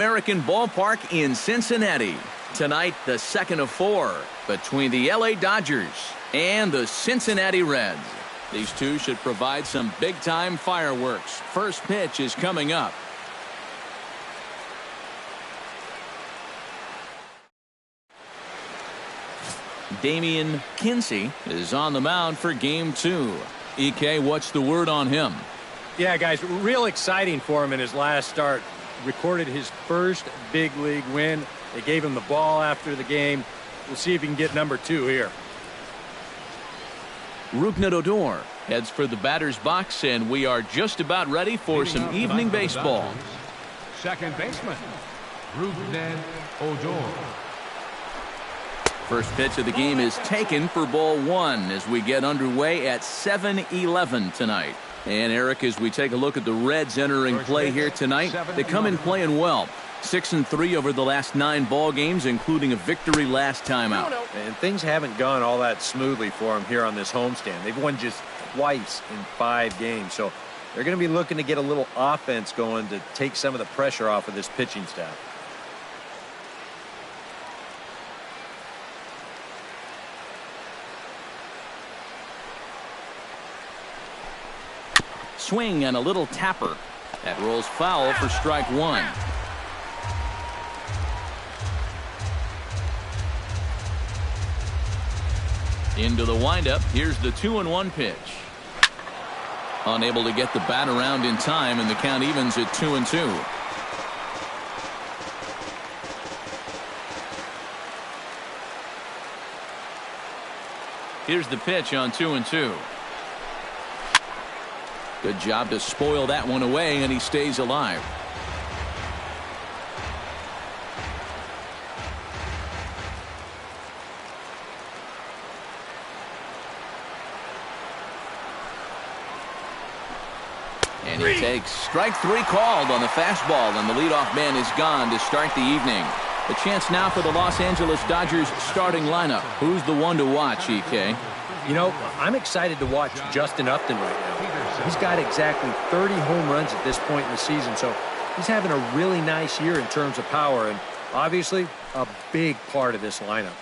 American Ballpark in Cincinnati. Tonight, the second of 4 between the LA Dodgers and the Cincinnati Reds. These two should provide some big-time fireworks. First pitch is coming up. Damian Kinsey is on the mound for game 2. EK, what's the word on him? Yeah, guys, real exciting for him in his last start. Recorded his first big league win. They gave him the ball after the game. We'll see if he can get number 2 here. Rougned Odor heads for the batter's box, and we are just about ready for some evening baseball. Second baseman, Rougned Odor. First pitch of the game is taken for ball 1 as we get underway at 7:11 tonight. And Eric, as we take a look at the Reds entering play here tonight, they come in playing well. 6-3 over the last 9 ball games, including a victory last time out. And things haven't gone all that smoothly for them here on this homestand. They've won just twice in 5 games, so they're going to be looking to get a little offense going to take some of the pressure off of this pitching staff. Swing and a little tapper. That rolls foul for strike 1. Into the windup. Here's the 2-1 pitch. Unable to get the bat around in time, and the count evens at 2-2. Here's the pitch on 2-2. Good job to spoil that one away, and he stays alive. And he takes strike 3 called on the fastball, and the leadoff man is gone to start the evening. A chance now for the Los Angeles Dodgers starting lineup. Who's the one to watch, EK? You know, I'm excited to watch Justin Upton right now. He's got exactly 30 home runs at this point in the season, so he's having a really nice year in terms of power, and obviously a big part of this lineup.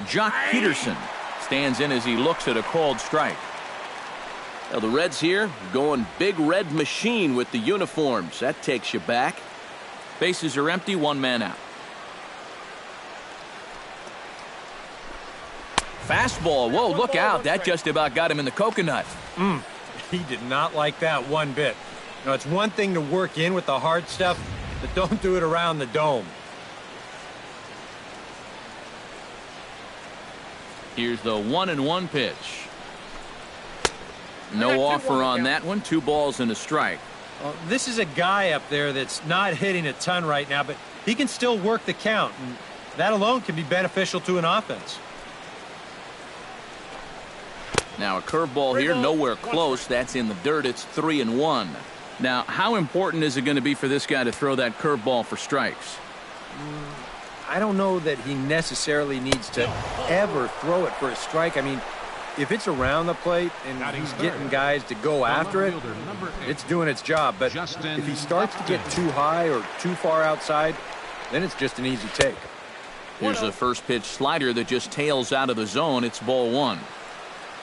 Jock Peterson stands in as he looks at a called strike. Now the Reds here going big red machine with the uniforms. That takes you back. Bases are empty, 1 man out. Fastball. Whoa, look out. That just about got him in the coconut. He did not like that one bit. You know, it's one thing to work in with the hard stuff, but don't do it around the dome. Here's the 1-1 pitch. No offer on that one. 2 balls and a strike. Well, this is a guy up there that's not hitting a ton right now, but he can still work the count, and that alone can be beneficial to an offense. Now a curveball here, nowhere close. That's in the dirt. It's 3-1. Now, how important is it going to be for this guy to throw that curveball for strikes? I don't know that he necessarily needs to ever throw it for a strike. I mean, if it's around the plate and he's getting guys to go after it, it's doing its job. But if he starts to get too high or too far outside, then it's just an easy take. Here's a first pitch slider that just tails out of the zone. It's ball 1.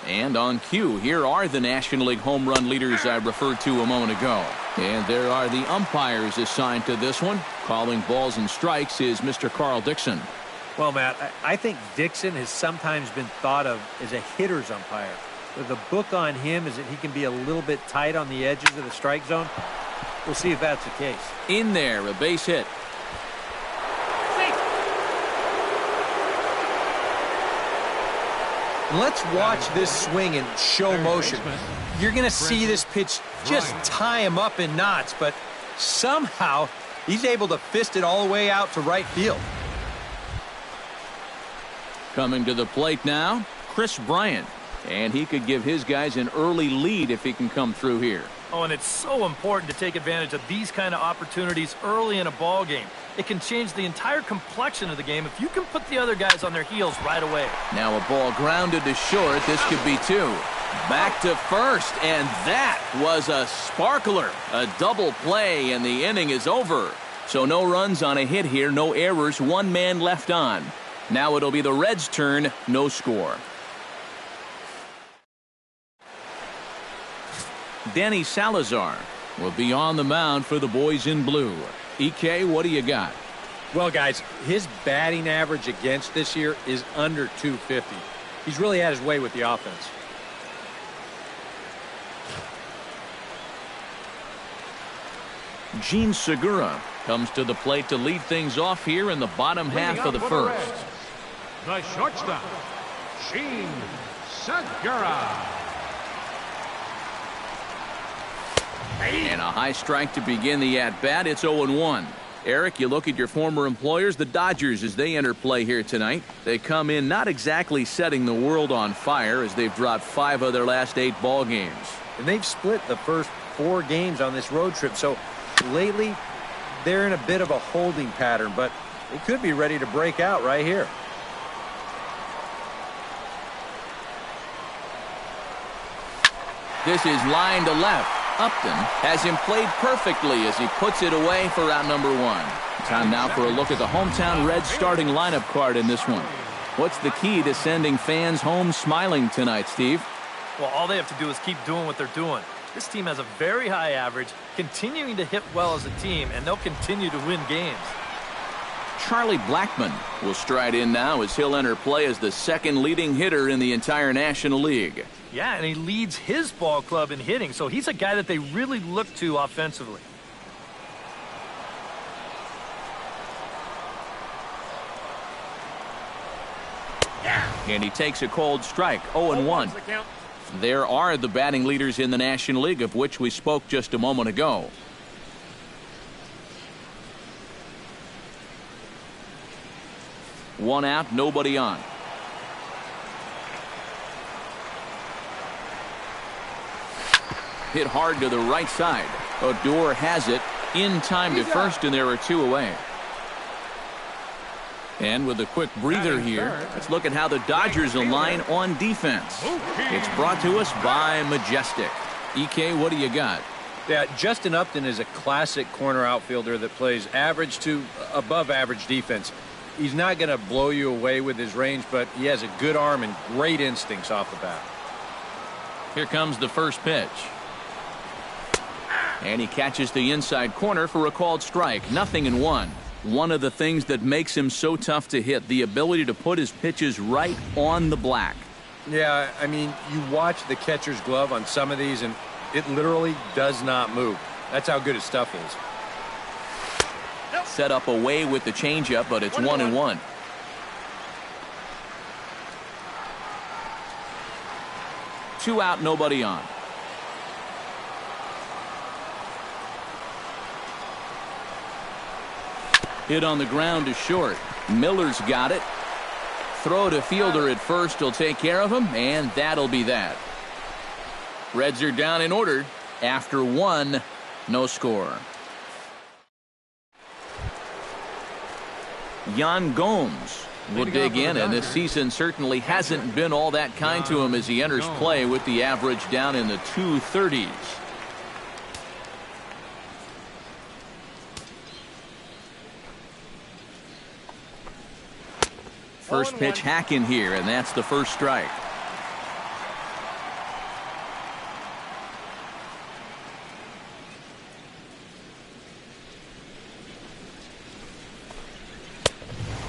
And on cue, here are the National League home run leaders I referred to a moment ago. And there are the umpires assigned to this one. Calling balls and strikes is Mr. Carl Dixon. Well, Matt, I think Dixon has sometimes been thought of as a hitter's umpire. But the book on him is that he can be a little bit tight on the edges of the strike zone. We'll see if that's the case. In there, a base hit. Let's watch this swing in show motion. You're going to see this pitch just tie him up in knots, but somehow he's able to fist it all the way out to right field. Coming to the plate now, Chris Bryant. And he could give his guys an early lead if he can come through here. Oh, and it's so important to take advantage of these kind of opportunities early in a ball game. It can change the entire complexion of the game if you can put the other guys on their heels right away. Now a ball grounded to short. This could be 2. Back to first, and that was a sparkler. A double play, and the inning is over. So no runs on a hit here, no errors, one man left on. Now it'll be the Reds' turn, no score. Danny Salazar will be on the mound for the boys in blue. EK, what do you got? Well, guys, his batting average against this year is under 250. He's really had his way with the offense. Gene Segura comes to the plate to lead things off here in the bottom half of the first. The shortstop, Gene Segura. And a high strike to begin the at-bat. It's 0-1. Eric, you look at your former employers, the Dodgers, as they enter play here tonight. They come in not exactly setting the world on fire as they've dropped 5 of their last 8 ball games. And they've split the first 4 games on this road trip. So lately, they're in a bit of a holding pattern, but they could be ready to break out right here. This is line to left. Upton has him played perfectly as he puts it away for out number 1. Time now for a look at the hometown Reds starting lineup card in this one. What's the key to sending fans home smiling tonight, Steve? Well, all they have to do is keep doing what they're doing. This team has a very high average, continuing to hit well as a team, and they'll continue to win games. Charlie Blackmon will stride in now as he'll enter play as the second leading hitter in the entire National League. Yeah, and he leads his ball club in hitting, so he's a guy that they really look to offensively. And he takes a cold strike, 0-1. There are the batting leaders in the National League, of which we spoke just a moment ago. One out, nobody on. Hit hard to the right side. Odor has it in time to first, and there are 2 away. And with a quick breather here, let's look at how the Dodgers align on defense. It's brought to us by Majestic. EK, what do you got? Yeah, Justin Upton is a classic corner outfielder that plays average to above average defense. He's not going to blow you away with his range, but he has a good arm and great instincts off the bat. Here comes the first pitch. And he catches the inside corner for a called strike. 0-1. One of the things that makes him so tough to hit, the ability to put his pitches right on the black. Yeah, I mean, you watch the catcher's glove on some of these, and it literally does not move. That's how good his stuff is. Set up away with the changeup, but it's 1-1. Two out, nobody on. Hit on the ground to short. Miller's got it. Throw to fielder at first will take care of him, and that'll be that. Reds are down in order after 1, no score. Yan Gomes will dig in, and this season certainly hasn't been all that kind to him as he enters play with the average down in the 230s. First pitch hack in here, and that's the first strike.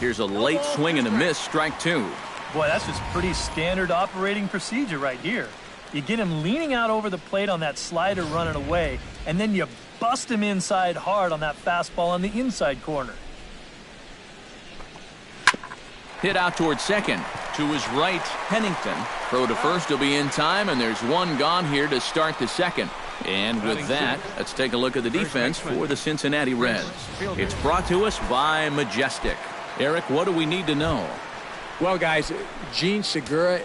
Here's a late swing and a miss, strike 2. Boy, that's just pretty standard operating procedure right here. You get him leaning out over the plate on that slider running away, and then you bust him inside hard on that fastball on the inside corner. Hit out towards second. To his right, Pennington. Throw to first will be in time, and there's one gone here to start the second. And with that, let's take a look at the defense for the Cincinnati Reds. It's brought to us by Majestic. Eric, what do we need to know? Well, guys, Gene Segura,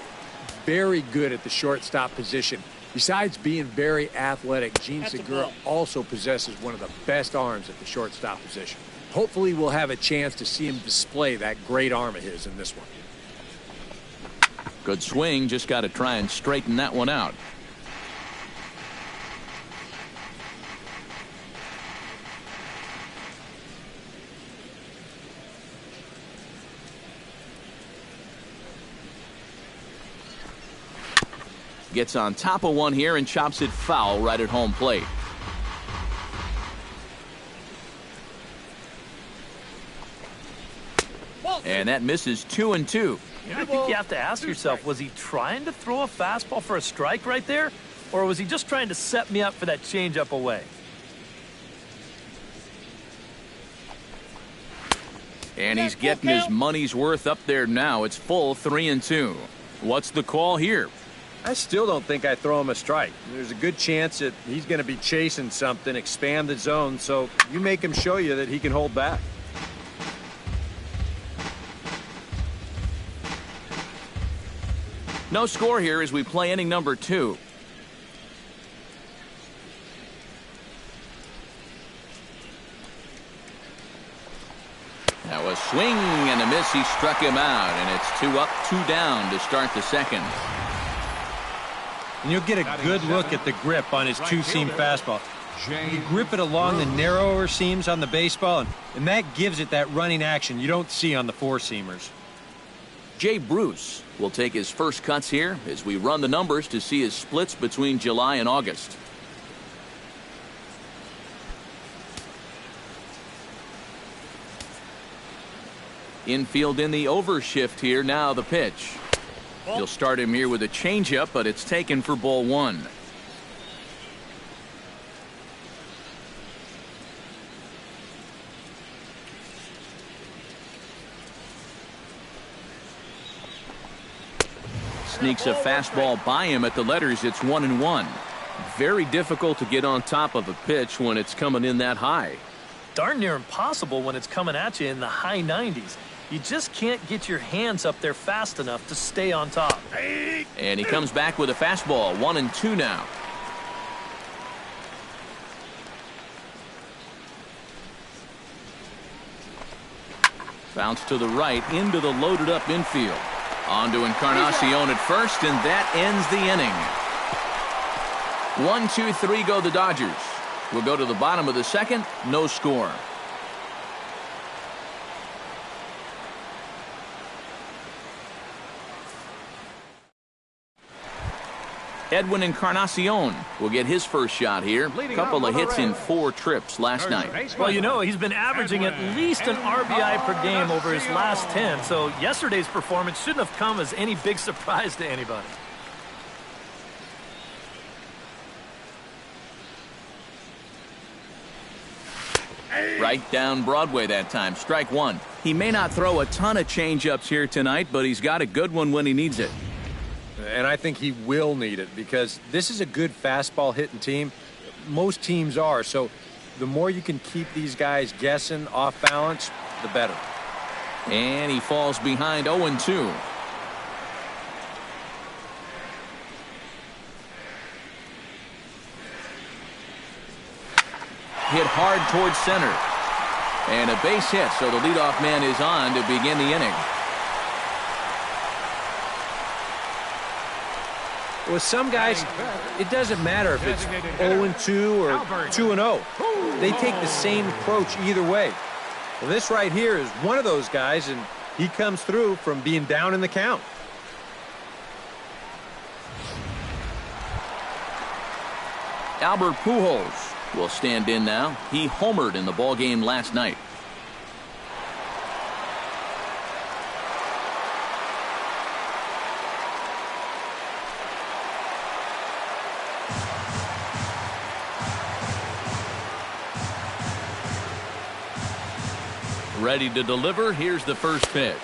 very good at the shortstop position. Besides being very athletic, Gene Segura also possesses one of the best arms at the shortstop position. Hopefully we'll have a chance to see him display that great arm of his in this one. Good swing, just got to try and straighten that one out. Gets on top of one here and chops it foul right at home plate. And that misses 2-2. I think you have to ask yourself, was he trying to throw a fastball for a strike right there? Or was he just trying to set me up for that changeup away? And he's getting his money's worth up there now. It's full 3-2. What's the call here? I still don't think I throw him a strike. There's a good chance that he's going to be chasing something, expand the zone, so you make him show you that he can hold back. No score here as we play inning number 2. That was swing and a miss. He struck him out, and it's 2 up, 2 down to start the second. And you'll get a good look at the grip on his two-seam fastball. You grip it along the narrower seams on the baseball, and that gives it that running action you don't see on the four-seamers. Jay Bruce will take his first cuts here as we run the numbers to see his splits between July and August. Infield in the overshift here. Now the pitch. You'll start him here with a changeup, but it's taken for ball 1. Sneaks a fastball by him at the letters. It's 1-1. Very difficult to get on top of a pitch when it's coming in that high. Darn near impossible when it's coming at you in the high 90s. You just can't get your hands up there fast enough to stay on top. And he comes back with a fastball. 1-2 now. Bounce to the right into the loaded up infield. On to Encarnacion at first, and that ends the inning. 1-2-3 go the Dodgers. We'll go to the bottom of the second. No score. Edwin Encarnacion will get his first shot here. A couple of hits in 4 trips last night. Well, you know, he's been averaging at least an RBI per game over his last 10, so yesterday's performance shouldn't have come as any big surprise to anybody. Right down Broadway that time. Strike 1. He may not throw a ton of changeups here tonight, but he's got a good one when he needs it. And I think he will need it because this is a good fastball hitting team. Most teams are. So the more you can keep these guys guessing off balance, the better. And he falls behind 0-2. Hit hard towards center. And a base hit, so the leadoff man is on to begin the inning. With some guys, it doesn't matter if it's 0-2 or 2-0. They take the same approach either way. Well, this right here is one of those guys, and he comes through from being down in the count. Albert Pujols will stand in now. He homered in the ballgame last night. Ready to deliver. Here's the first pitch.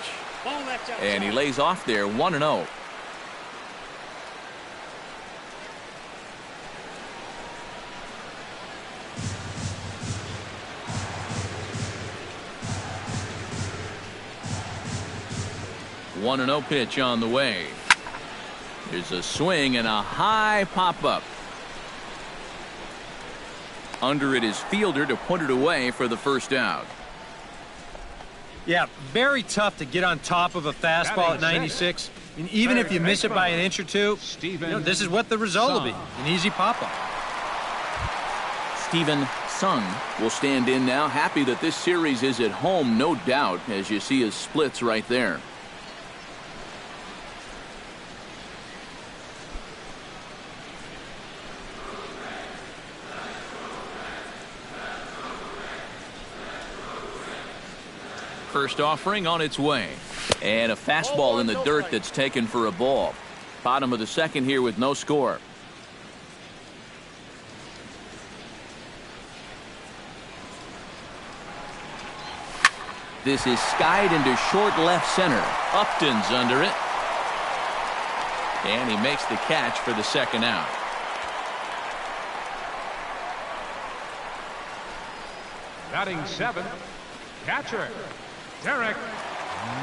And he lays off there. 1-0. One and 0 pitch on the way. There's a swing and a high pop-up. Under it is fielder to put it away for the first out. Yeah, very tough to get on top of a fastball at 96. I mean, even if you miss it by an inch or two, this is what the result will be, an easy pop-up. Steven Sung will stand in now. Happy that this series is at home, no doubt, as you see his splits right there. First offering on its way. And a fastball in the dirt that's taken for a ball. Bottom of the second here with no score. This is skied into short left center. Upton's under it. And he makes the catch for the second out. Batting seventh, catcher, Derek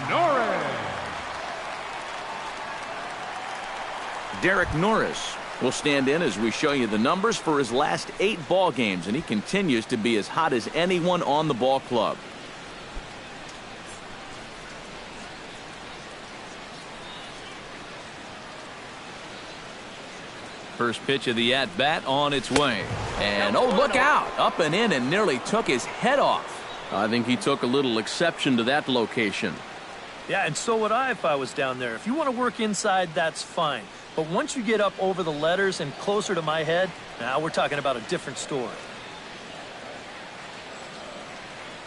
Norris. Derek Norris will stand in as we show you the numbers for his last 8 ball games, and he continues to be as hot as anyone on the ball club. First pitch of the at-bat on its way. And, oh, look out. Up and in and nearly took his head off. I think he took a little exception to that location. Yeah, and so would I if I was down there. If you want to work inside, that's fine. But once you get up over the letters and closer to my head, now we're talking about a different story.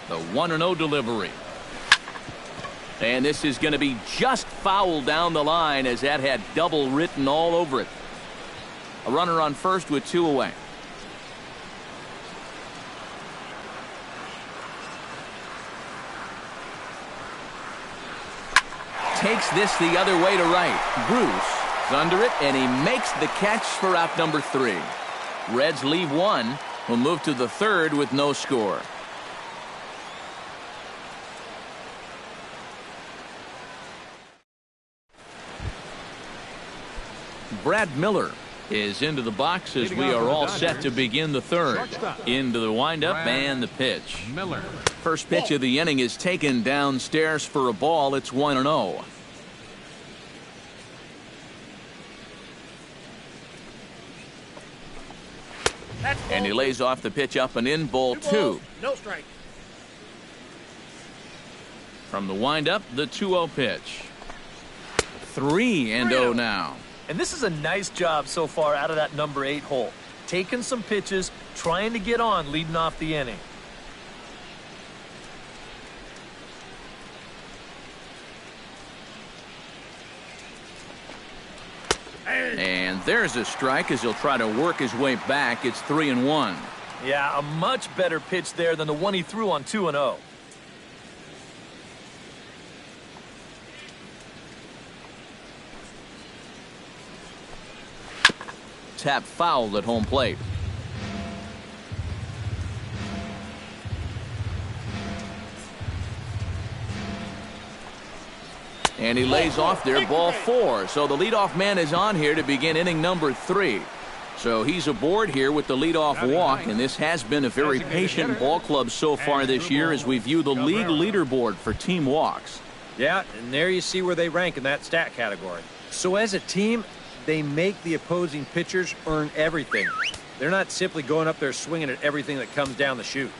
The 1-0 delivery. And this is going to be just foul down the line, as that had double written all over it. A runner on first with 2 away. Takes this the other way to right. Bruce is under it, and he makes the catch for out number 3. Reds leave 1. Will move to the third with no score. Brad Miller is into the box as we are all set to begin the third. Into the windup and the pitch. Miller. First pitch of the inning is taken downstairs for a ball. It's 1-0. And he lays off the pitch up and in, ball 2. No strike. From the windup, the 2-0 pitch. 3-0 now. And this is a nice job so far out of that number 8 hole. Taking some pitches, trying to get on leading off the inning. And there's a strike as he'll try to work his way back. It's 3-1. Yeah, a much better pitch there than the one he threw on 2-0. Tap fouled at home plate. And he lays off there, ball 4. So the leadoff man is on here to begin inning number 3. So he's aboard here with the leadoff walk, and this has been a very patient ball club so far this year as we view the league leaderboard for team walks. Yeah, and there you see where they rank in that stat category. So as a team, they make the opposing pitchers earn everything. They're not simply going up there swinging at everything that comes down the chute.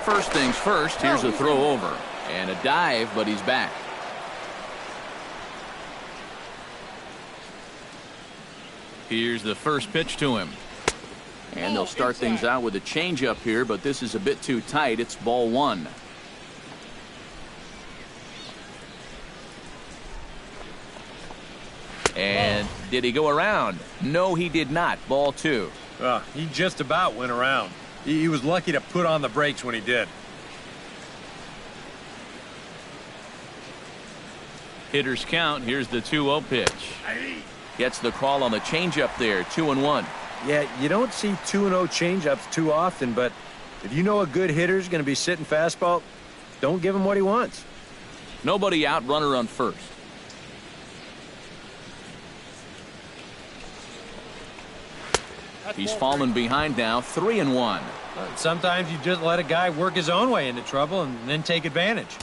First things first, here's a throw over. And a dive, but he's back. Here's the first pitch to him. And they'll start things out with a changeup here, but this is a bit too tight. It's ball 1. And did he go around? No, he did not. Ball 2. He just about went around. He was lucky to put on the brakes when he did. Hitters count. Here's the 2-0 pitch. Gets the call on the changeup there. 2-1. Yeah, you don't see 2-0 changeups too often, but if you know a good hitter's going to be sitting fastball, don't give him what he wants. Nobody out, runner on first. He's fallen behind now, 3-1. Sometimes you just let a guy work his own way into trouble and then take advantage.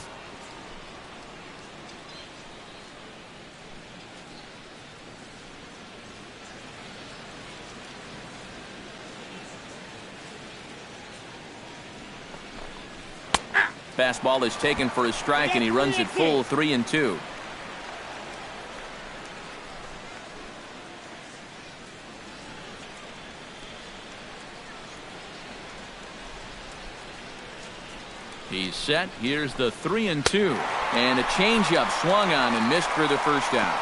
Fastball is taken for a strike, and he runs it full, 3-2. He's set. Here's the 3-2. And a changeup swung on and missed for the first out.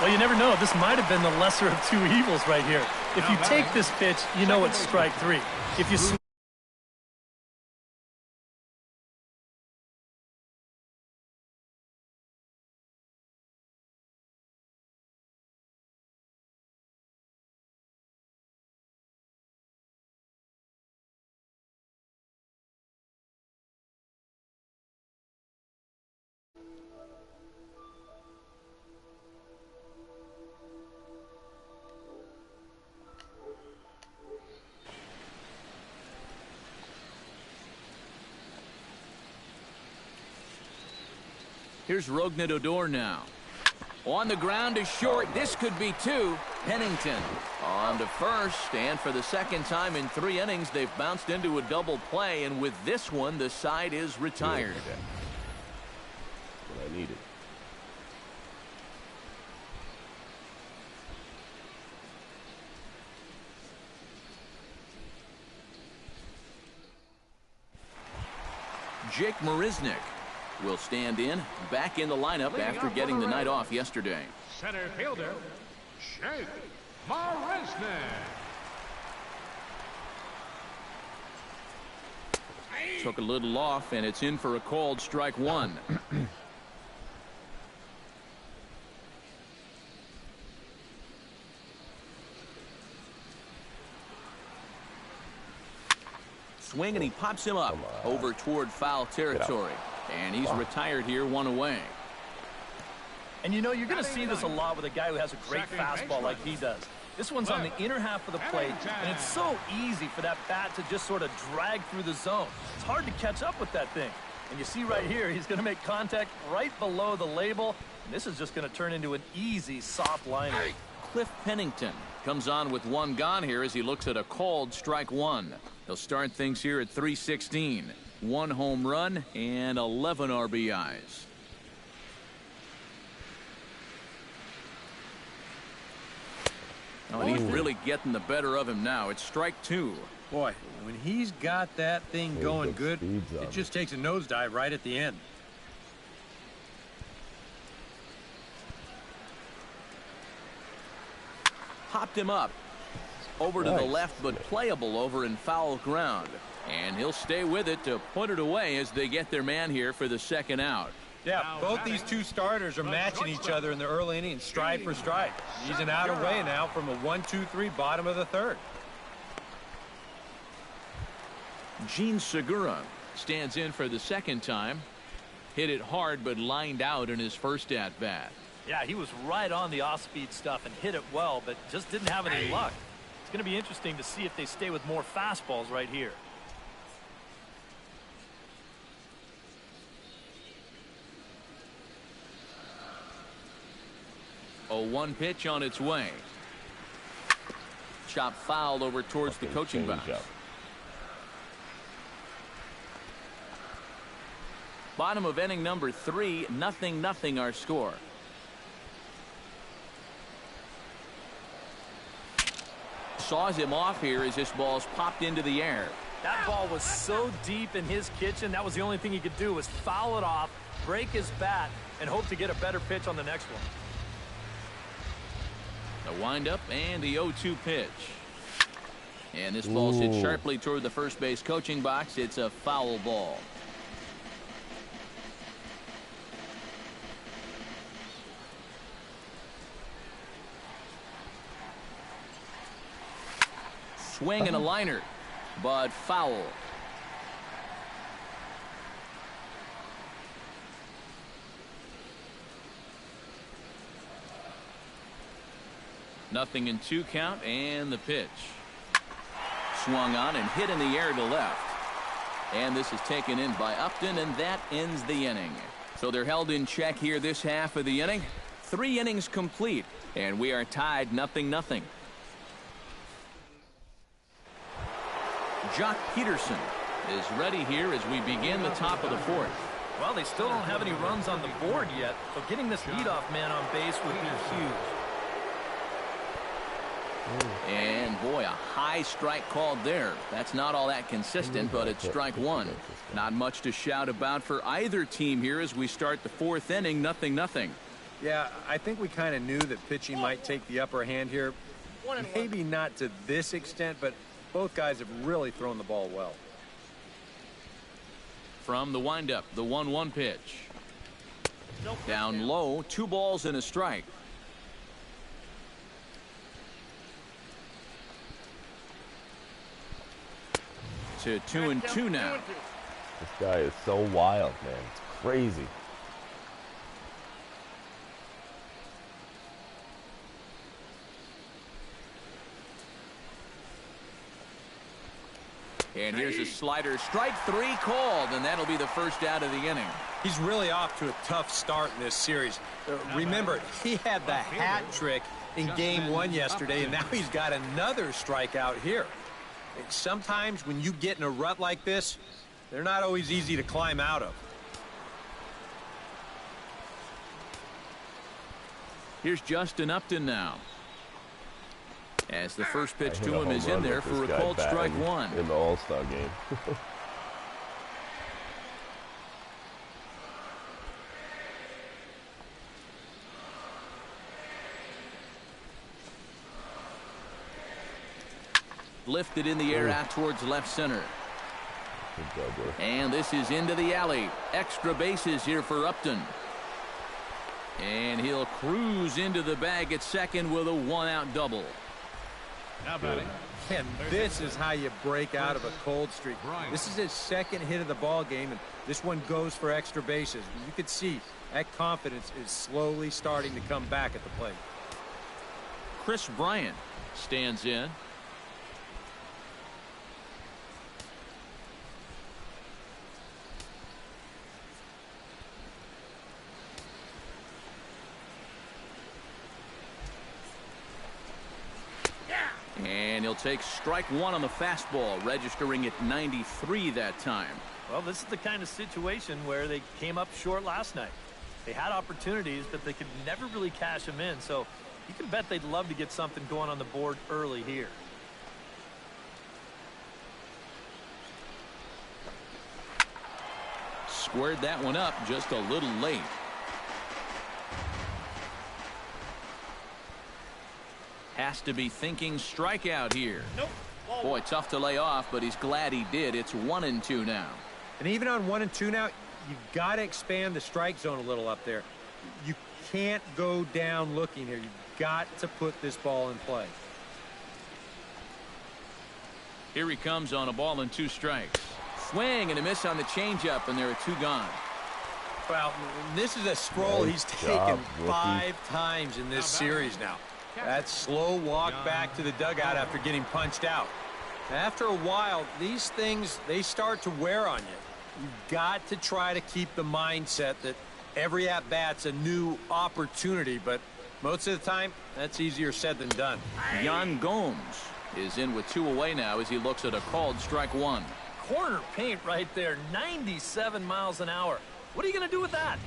Well, you never know. This might have been the lesser of two evils right here. If you take this pitch, you know it's strike three. If you Here's Rougned Odor now. On the ground is short. This could be two. Pennington on to first. And for the second time in 3 innings, they've bounced into a double play. And with this one, the side is retired. What I needed. Jake Marisnick will stand in, back in the lineup after getting the night off yesterday. Center fielder, Jake Marisnick. Took a little off, and it's in for a called strike one. Swing, and he pops him up over toward foul territory. And he's retired here, 1 away. And you know, you're going to see this a lot with a guy who has a great fastball like he does. This one's on the inner half of the plate, and it's so easy for that bat to just sort of drag through the zone. It's hard to catch up with that thing. And you see right here, he's going to make contact right below the label. And this is just going to turn into an easy, soft liner. Cliff Pennington comes on with 1 gone here as he looks at a called strike one. He'll start things here at 316. 1 home run and 11 RBIs. Oh, and he's really getting the better of him now. It's strike 2. Boy, when he's got that thing going good, it just takes a nosedive right at the end. Popped him up over to the left, but playable over in foul ground. And he'll stay with it to put it away as they get their man here for the second out. Yeah, both these two starters are matching each other in the early innings, stride for stride. He's an out away now from a 1-2-3 bottom of the third. Gene Segura stands in for the second time. Hit it hard, but lined out in his first at-bat. Yeah, he was right on the off-speed stuff and hit it well, but just didn't have any luck. It's going to be interesting to see if they stay with more fastballs right here. A 1 pitch on its way. Chop fouled over towards the coaching box. Bottom of inning number 3, 0-0 our score. Saws him off here as this ball's popped into the air. That ball was so deep in his kitchen, that was the only thing he could do was foul it off, break his bat, and hope to get a better pitch on the next one. The windup and the 0-2 pitch. And this ball's hit sharply toward the first base coaching box. It's a foul ball. Swing and a liner, but foul. Nothing in 2 count, and the pitch. Swung on and hit in the air to left. And this is taken in by Upton, and that ends the inning. So they're held in check here this half of the inning. 3 innings complete, and we are tied 0-0. Jock Peterson is ready here as we begin the top of the 4th. Well, they still don't have any runs on the board yet, so getting this leadoff man on base would be huge. And boy, a high strike called there. That's not all that consistent, but it's strike one. Not much to shout about for either team here as we start the fourth inning, 0-0. Yeah, I think we kind of knew that pitching might take the upper hand here. Maybe not to this extent, but both guys have really thrown the ball well. From the windup, the 1-1 pitch. Down low, 2 balls and a strike. To 2-2 now. This guy is so wild, man. It's crazy. And here's a slider. Strike 3 called, and that'll be the first out of the inning. He's really off to a tough start in this series. Remember, he had the hat trick in game 1 yesterday, and now he's got another strikeout here. Sometimes when you get in a rut like this, they're not always easy to climb out of. Here's Justin Upton now. As the first pitch to him is in there for a called strike 1. In the All-Star game. Lifted in the air out towards left center. And this is into the alley. Extra bases here for Upton. And he'll cruise into the bag at second with a 1-out double. Now batting. And this is how you break out of a cold streak. This is his second hit of the ball game, and this one goes for extra bases. You can see that confidence is slowly starting to come back at the plate. Chris Bryant stands in. And he'll take strike 1 on the fastball, registering at 93 that time. Well, this is the kind of situation where they came up short last night. They had opportunities, but they could never really cash them in. So you can bet they'd love to get something going on the board early here. Squared that one up just a little late. Has to be thinking strikeout here. Nope. Boy, tough to lay off, but he's glad he did. It's 1-2 now. And even on 1-2 now, you've got to expand the strike zone a little up there. You can't go down looking here. You've got to put this ball in play. Here he comes on a ball and 2 strikes. Swing and a miss on the changeup, and there are 2 gone. Well, this is a scroll he's taken 5 times in this series now. That slow walk back to the dugout after getting punched out. After a while, these things, they start to wear on you. You've got to try to keep the mindset that every at-bat's a new opportunity, but most of the time, that's easier said than done. Yan Gomes is in with 2 away now as he looks at a called strike 1. Corner paint right there, 97 miles an hour. What are you going to do with that?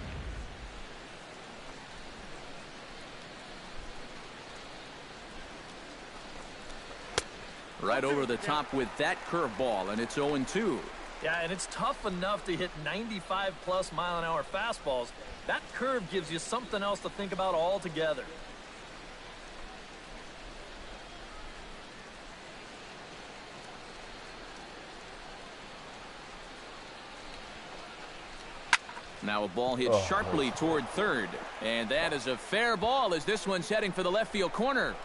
Right over the top with that curveball, and it's 0-2. Yeah, and it's tough enough to hit 95-plus mile-an-hour fastballs. That curve gives you something else to think about altogether. Now a ball hit sharply toward third, and that is a fair ball as this one's heading for the left field corner.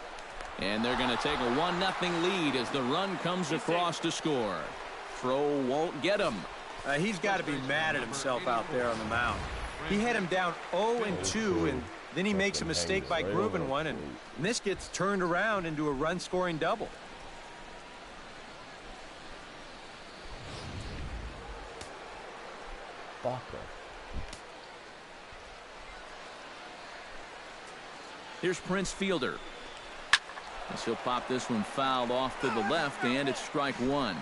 And they're going to take a 1-0 lead as the run comes across to score. Throw won't get him. He's got to be mad at himself out there on the mound. He had him down 0-2, and then he makes a mistake by grooving one, and this gets turned around into a run-scoring double. Here's Prince Fielder. As he'll pop this one fouled off to the left, and it's strike 1.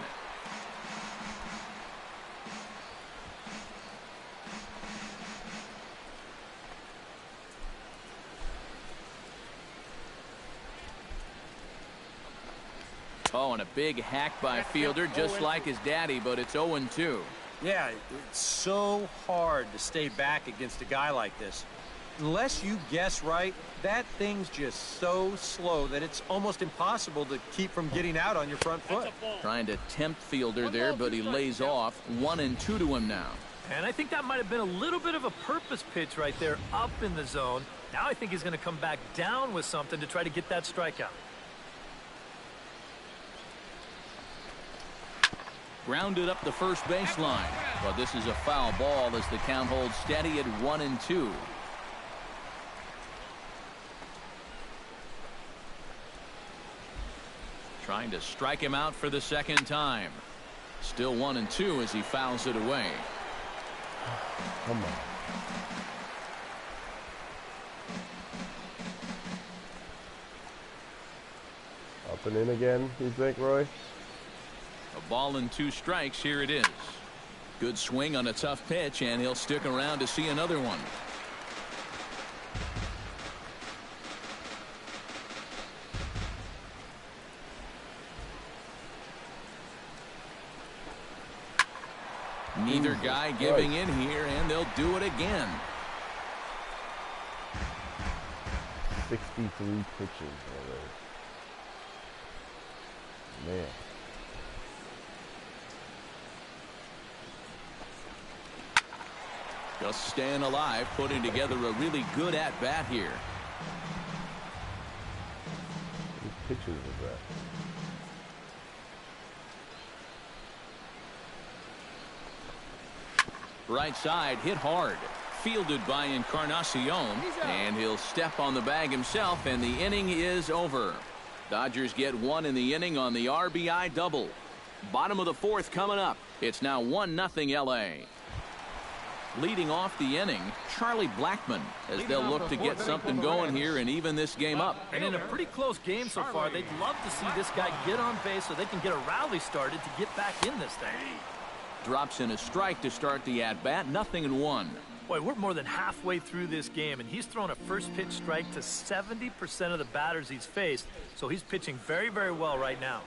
Oh, and a big hack by Fielder, just like his daddy, but it's 0-2. Yeah, it's so hard to stay back against a guy like this. Unless you guess right, that thing's just so slow that it's almost impossible to keep from getting out on your front foot. Trying to tempt Fielder there, but he lays off. 1-2 to him now. And I think that might have been a little bit of a purpose pitch right there up in the zone. Now I think he's going to come back down with something to try to get that strikeout. Grounded up the first baseline. But this is a foul ball as the count holds steady at 1-2. Trying to strike him out for the second time. Still 1-2 as he fouls it away. Come on. Up and in again, you think, Roy? A ball and 2 strikes. Here it is. Good swing on a tough pitch, and he'll stick around to see another one. Neither guy giving in here, and they'll do it again. 63 pitches already. Man. Just staying alive, putting together a really good at-bat here. How many pitches was that? Right side, hit hard. Fielded by Encarnacion, and he'll step on the bag himself, and the inning is over. Dodgers get 1 in the inning on the RBI double. Bottom of the 4th coming up. It's now 1-0 LA. Leading off the inning, Charlie Blackmon, as they'll look to get something going here and even this game up. And in a pretty close game so far, they'd love to see this guy get on base so they can get a rally started to get back in this thing. Drops in a strike to start the at-bat, 0-1. Boy, we're more than halfway through this game, and he's thrown a first pitch strike to 70% of the batters he's faced, so he's pitching very, very well right now.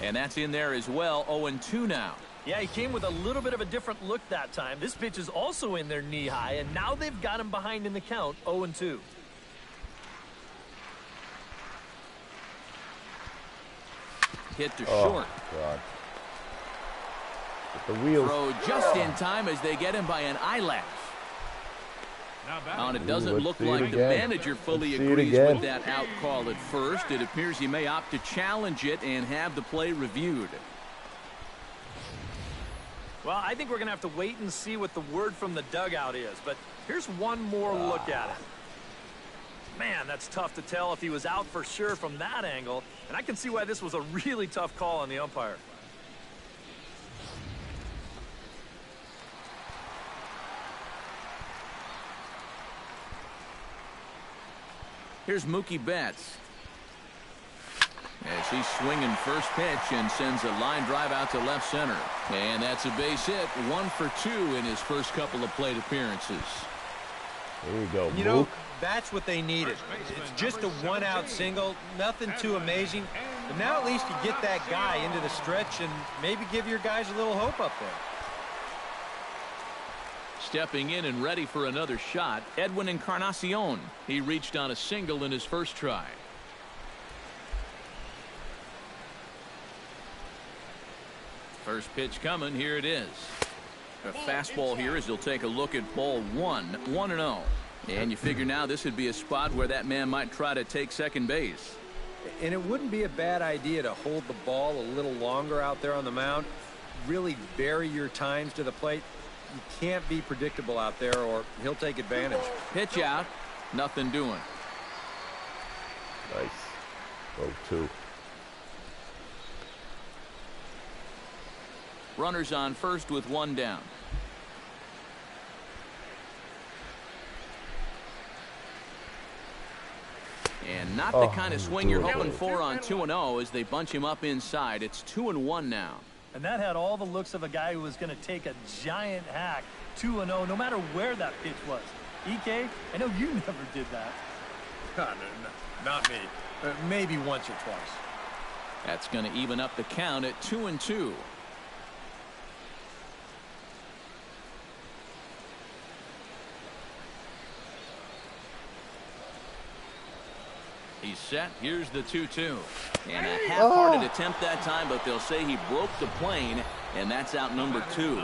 And that's in there as well, 0-2 now. Yeah, he came with a little bit of a different look that time. This pitch is also in there knee-high, and now they've got him behind in the count, 0-2. Hit to short. God. With the wheels. Throw just in time as they get him by an eyelash. And it doesn't look like the manager fully agrees with that out call at first. It appears he may opt to challenge it and have the play reviewed. Well, I think we're going to have to wait and see what the word from the dugout is. But here's one more look at it. Man, that's tough to tell if he was out for sure from that angle. And I can see why this was a really tough call on the umpire. Here's Mookie Betts. As he's swinging first pitch and sends a line drive out to left center. And that's a base hit, 1 for 2 in his first couple of plate appearances. There you go, You know, that's what they needed. It's just a 1-out single, nothing too amazing. But now at least you get that guy into the stretch and maybe give your guys a little hope up there. Stepping in and ready for another shot, Edwin Encarnacion. He reached on a single in his first try. First pitch coming, here it is. A fastball here as he'll take a look at ball 1, 1-0. And you figure now this would be a spot where that man might try to take second base. And it wouldn't be a bad idea to hold the ball a little longer out there on the mound. Really vary your times to the plate. You can't be predictable out there or he'll take advantage. Pitch out, nothing doing. Nice. 0-2. Runners on first with 1 down. And not the kind of swing you're hoping for on 2-0 as they bunch him up inside. It's 2-1 now. And that had all the looks of a guy who was going to take a giant hack, 2-0, no matter where that pitch was. EK, I know you never did that. Not me. Maybe once or twice. That's going to even up the count at 2-2. He's set. Here's the 2-2. And a half-hearted attempt that time, but they'll say he broke the plane, and that's out number 2.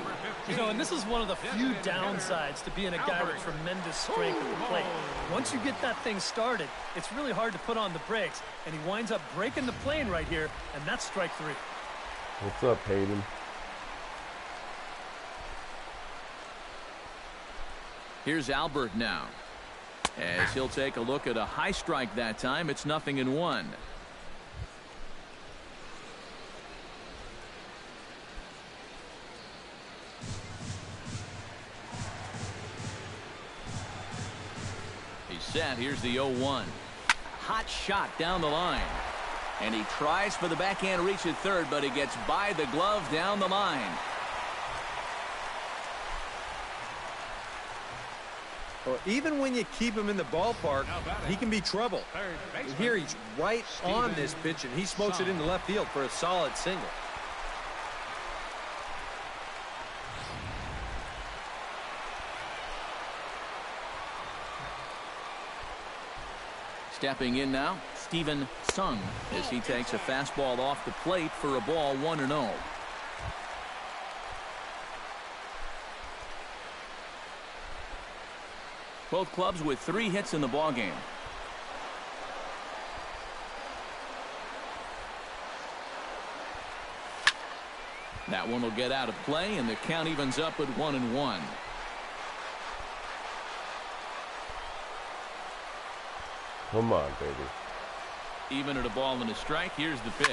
You know, and this is one of the few downsides to being a guy with tremendous strength at the plate. Once you get that thing started, it's really hard to put on the brakes, and he winds up breaking the plane right here, and that's strike 3. What's up, Hayden? Here's Albert now. As he'll take a look at a high strike that time, it's 0-1. He's set. Here's the 0-1. Hot shot down the line. And he tries for the backhand reach at third, but he gets by the glove down the line. Well, even when you keep him in the ballpark, he can be trouble. Here he's right on this pitch, and he smokes it into left field for a solid single. Stepping in now, Steven Sung, as he takes a fastball off the plate for a ball 1-0. Both clubs with 3 hits in the ballgame. That one will get out of play, and the count evens up at 1-1. Come on, baby. Even at a ball and a strike, here's the pitch.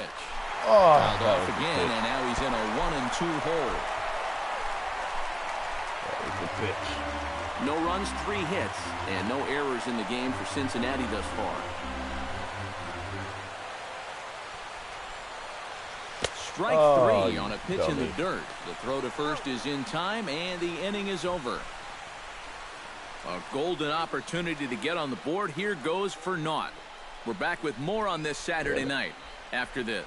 Oh, Fouled off again, and now he's in a 1-2 hole. That was the pitch. No runs, 3 hits, and no errors in the game for Cincinnati thus far. Strike 3 on a pitch in the dirt. The throw to first is in time, and the inning is over. A golden opportunity to get on the board. Here goes for naught. We're back with more on this Saturday night after this.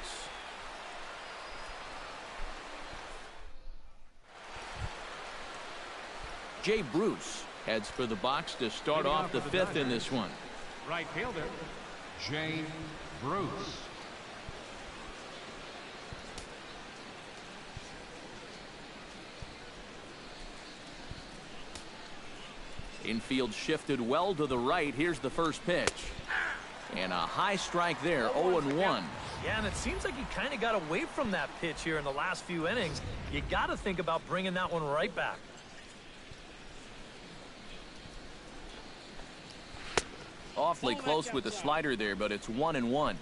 Jay Bruce heads for the box to start off the 5th in this one. Right fielder, Jay Bruce. Infield shifted well to the right. Here's the first pitch. And a high strike there, 0-1. Yeah, and it seems like he kind of got away from that pitch here in the last few innings. You got to think about bringing that one right back. Awfully close with the slider there, but it's 1-1.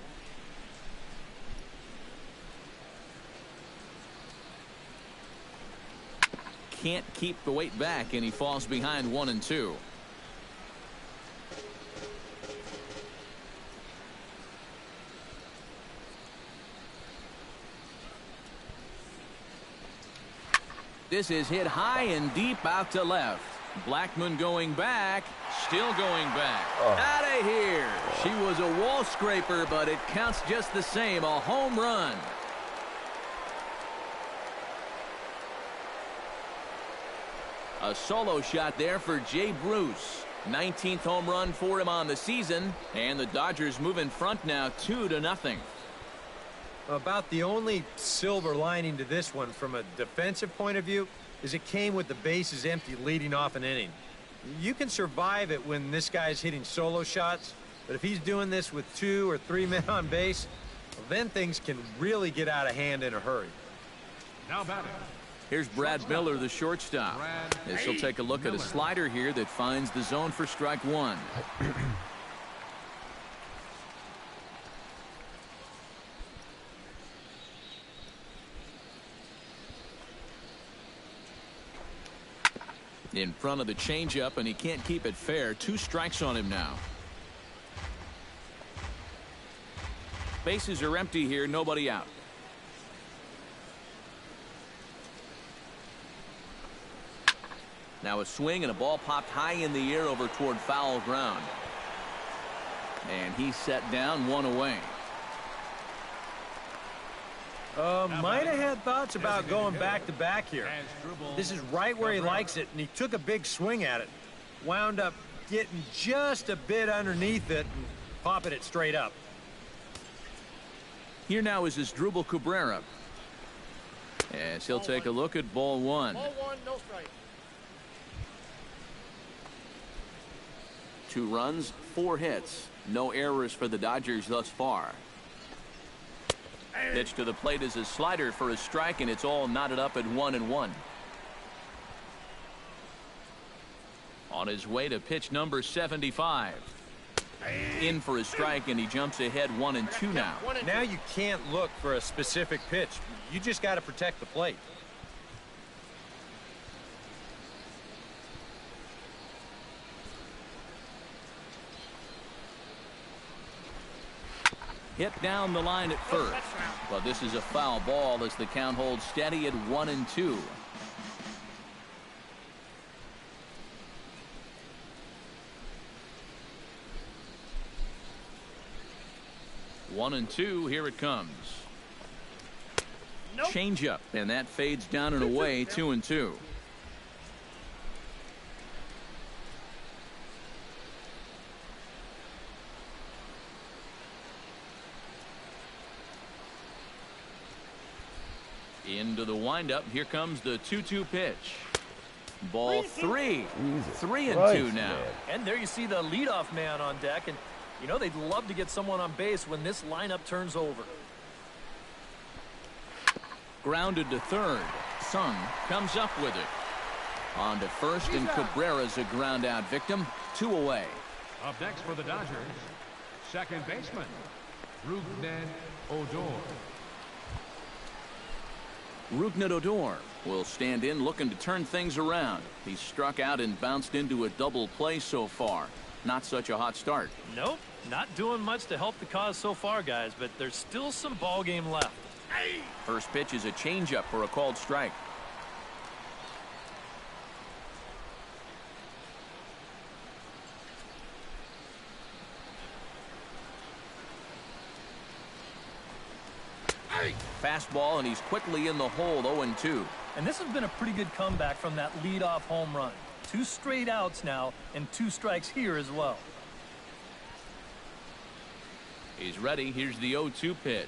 Can't keep the weight back, and he falls behind 1-2. This is hit high and deep out to left. Blackman going back, still going back. Out of here. She was a wall scraper, but it counts just the same. A home run. A solo shot there for Jay Bruce. 19th home run for him on the season, and the Dodgers move in front now 2-0. About the only silver lining to this one from a defensive point of view is it came with the bases empty leading off an inning. You can survive it when this guy's hitting solo shots, but if he's doing this with 2 or 3 men on base, well, then things can really get out of hand in a hurry. Now batting. Here's Brad Miller, the shortstop. As he'll take a look at a slider here that finds the zone for strike 1. In front of the changeup, and he can't keep it fair. 2 strikes on him now. Bases are empty here, nobody out. Now a swing and a ball popped high in the air over toward foul ground. And he's set down, one away. Might have had thoughts about going back-to-back here. This is right where he likes it, and he took a big swing at it. Wound up getting just a bit underneath it and popping it straight up. Here now is Asdrubal Cabrera. As he'll take a look at ball one. Ball one, no strike. 2 runs, 4 hits. No errors for the Dodgers thus far. Pitch to the plate is a slider for a strike, and it's all knotted up at 1-1. On his way to pitch number 75. In for a strike, and he jumps ahead 1-2 now. Now you can't look for a specific pitch. You just got to protect the plate. Hit down the line at first. But this is a foul ball as the count holds steady at 1-2. One and two, here it comes. Nope. Change up, and that fades down and away, 2-2. Into the windup, here comes the 2-2 pitch. Ball 3. 3-2 now. And there you see the leadoff man on deck, and you know they'd love to get someone on base when this lineup turns over. Grounded to third. Sung comes up with it. On to first, and Cabrera's a ground out victim. 2 away. Up next for the Dodgers, second baseman, Rougned Odor. Rougned Odor will stand in looking to turn things around. He's struck out and bounced into a double play so far. Not such a hot start. Nope, not doing much to help the cause so far, guys, but there's still some ball game left. First pitch is a changeup for a called strike. Fastball, and he's quickly in the hole, 0-2. And this has been a pretty good comeback from that leadoff home run. 2 straight outs now, and 2 strikes here as well. He's ready. Here's the 0-2 pitch.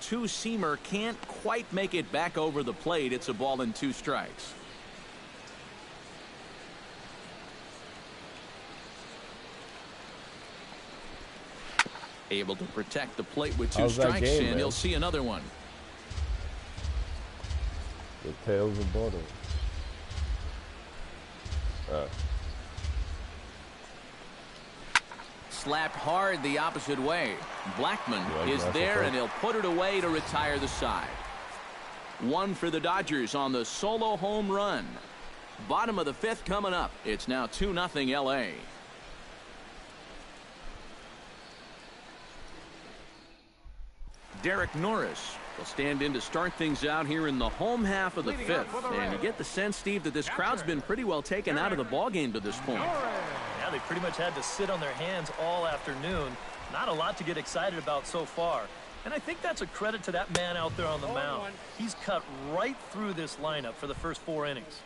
Two-seamer can't quite make it back over the plate. It's a ball and 2 strikes. Able to protect the plate with 2 strikes, and he'll see another one. The tails of butter. Slapped hard the opposite way. Blackman is there, and he'll put it away to retire the side. 1 for the Dodgers on the solo home run. Bottom of the 5th coming up. It's now 2-0 L.A. Derek Norris will stand in to start things out here in the home half of the 5th. And you get the sense, Steve, that this crowd's been pretty well taken out of the ballgame to this point. Yeah, they pretty much had to sit on their hands all afternoon. Not a lot to get excited about so far. And I think that's a credit to that man out there on the mound. He's cut right through this lineup for the first 4 innings.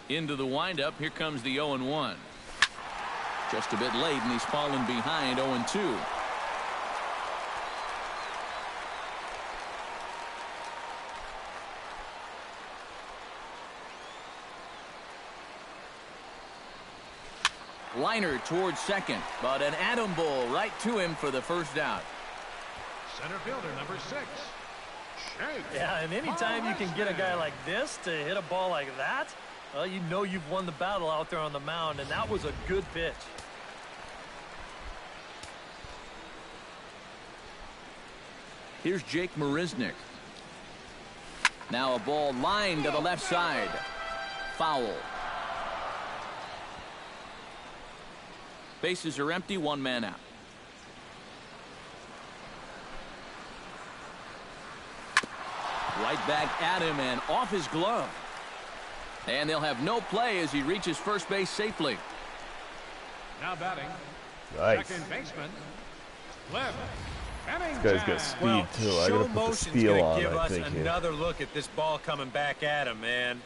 Into the windup, here comes the 0-1. Just a bit late, and he's fallen behind, 0-2. Liner towards second, but an atom ball right to him for the first out. Center fielder, number 6, Shake. Yeah, and anytime you can get a guy like this to hit a ball like that, well, you know you've won the battle out there on the mound, and that was a good pitch. Here's Jake Marisnick. Now a ball lined to the left side. Foul. Bases are empty, 1 man out. Right back at him and off his glove. And they'll have no play as he reaches first base safely. Now batting. Nice. Second baseman. Cliff. This guy's got speed too. I gotta put the steal on, give I us think. another look at this ball coming back at him, man.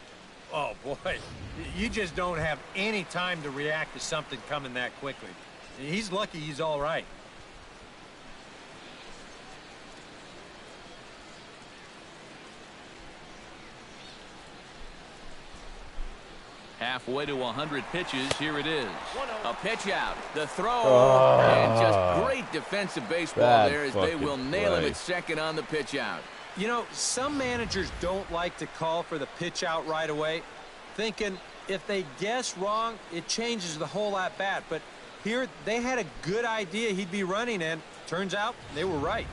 Oh, boy. You just don't have any time to react to something coming that quickly. He's lucky he's all right. Halfway to 100 pitches. Here it is. A pitch out. The throw. And just great defensive baseball there as they will nail him at second on the pitch out. You know, some managers don't like to call for the pitch out right away, thinking if they guess wrong, it changes the whole at bat. But here, they had a good idea he'd be running, and turns out they were right.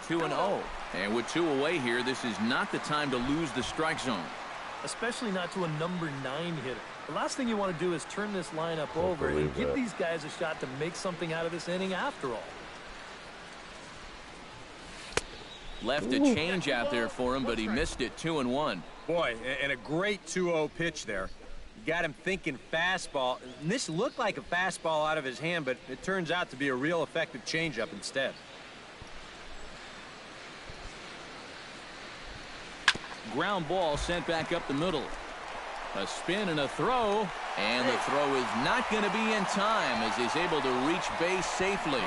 Two and 0. And with 2 away here, this is not the time to lose the strike zone. Especially not to a number 9 hitter. The last thing you want to do is turn this lineup over and give these guys a shot to make something out of this inning after all. Left a change out there for him, but he missed it. 2-1. Boy, and a great 2-0 pitch there. You got him thinking fastball. And this looked like a fastball out of his hand, but it turns out to be a real effective changeup instead. Ground ball sent back up the middle. A spin and a throw, and the throw is not going to be in time as he's able to reach base safely.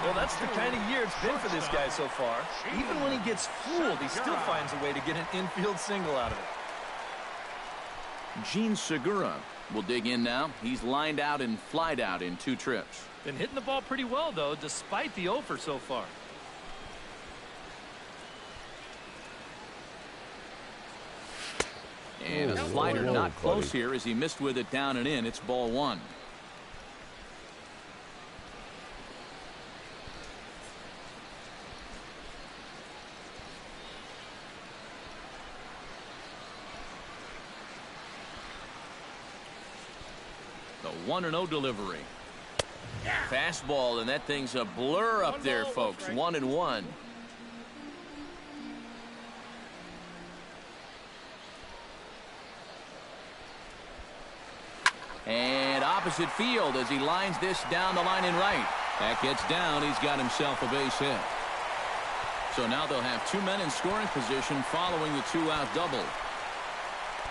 Well, that's the kind of year it's been for this guy so far. Even when he gets fooled, he still finds a way to get an infield single out of it. Gene Segura will dig in now. He's lined out and flied out in 2 trips. Been hitting the ball pretty well, though, despite the offer so far. And a slider not close here as he missed with it down and in. It's ball 1. The 1-0 delivery. Fastball, and that thing's a blur up there, folks. 1-1. And opposite field as he lines this down the line in right. That gets down. He's got himself a base hit. So now they'll have 2 men in scoring position following the 2-out double.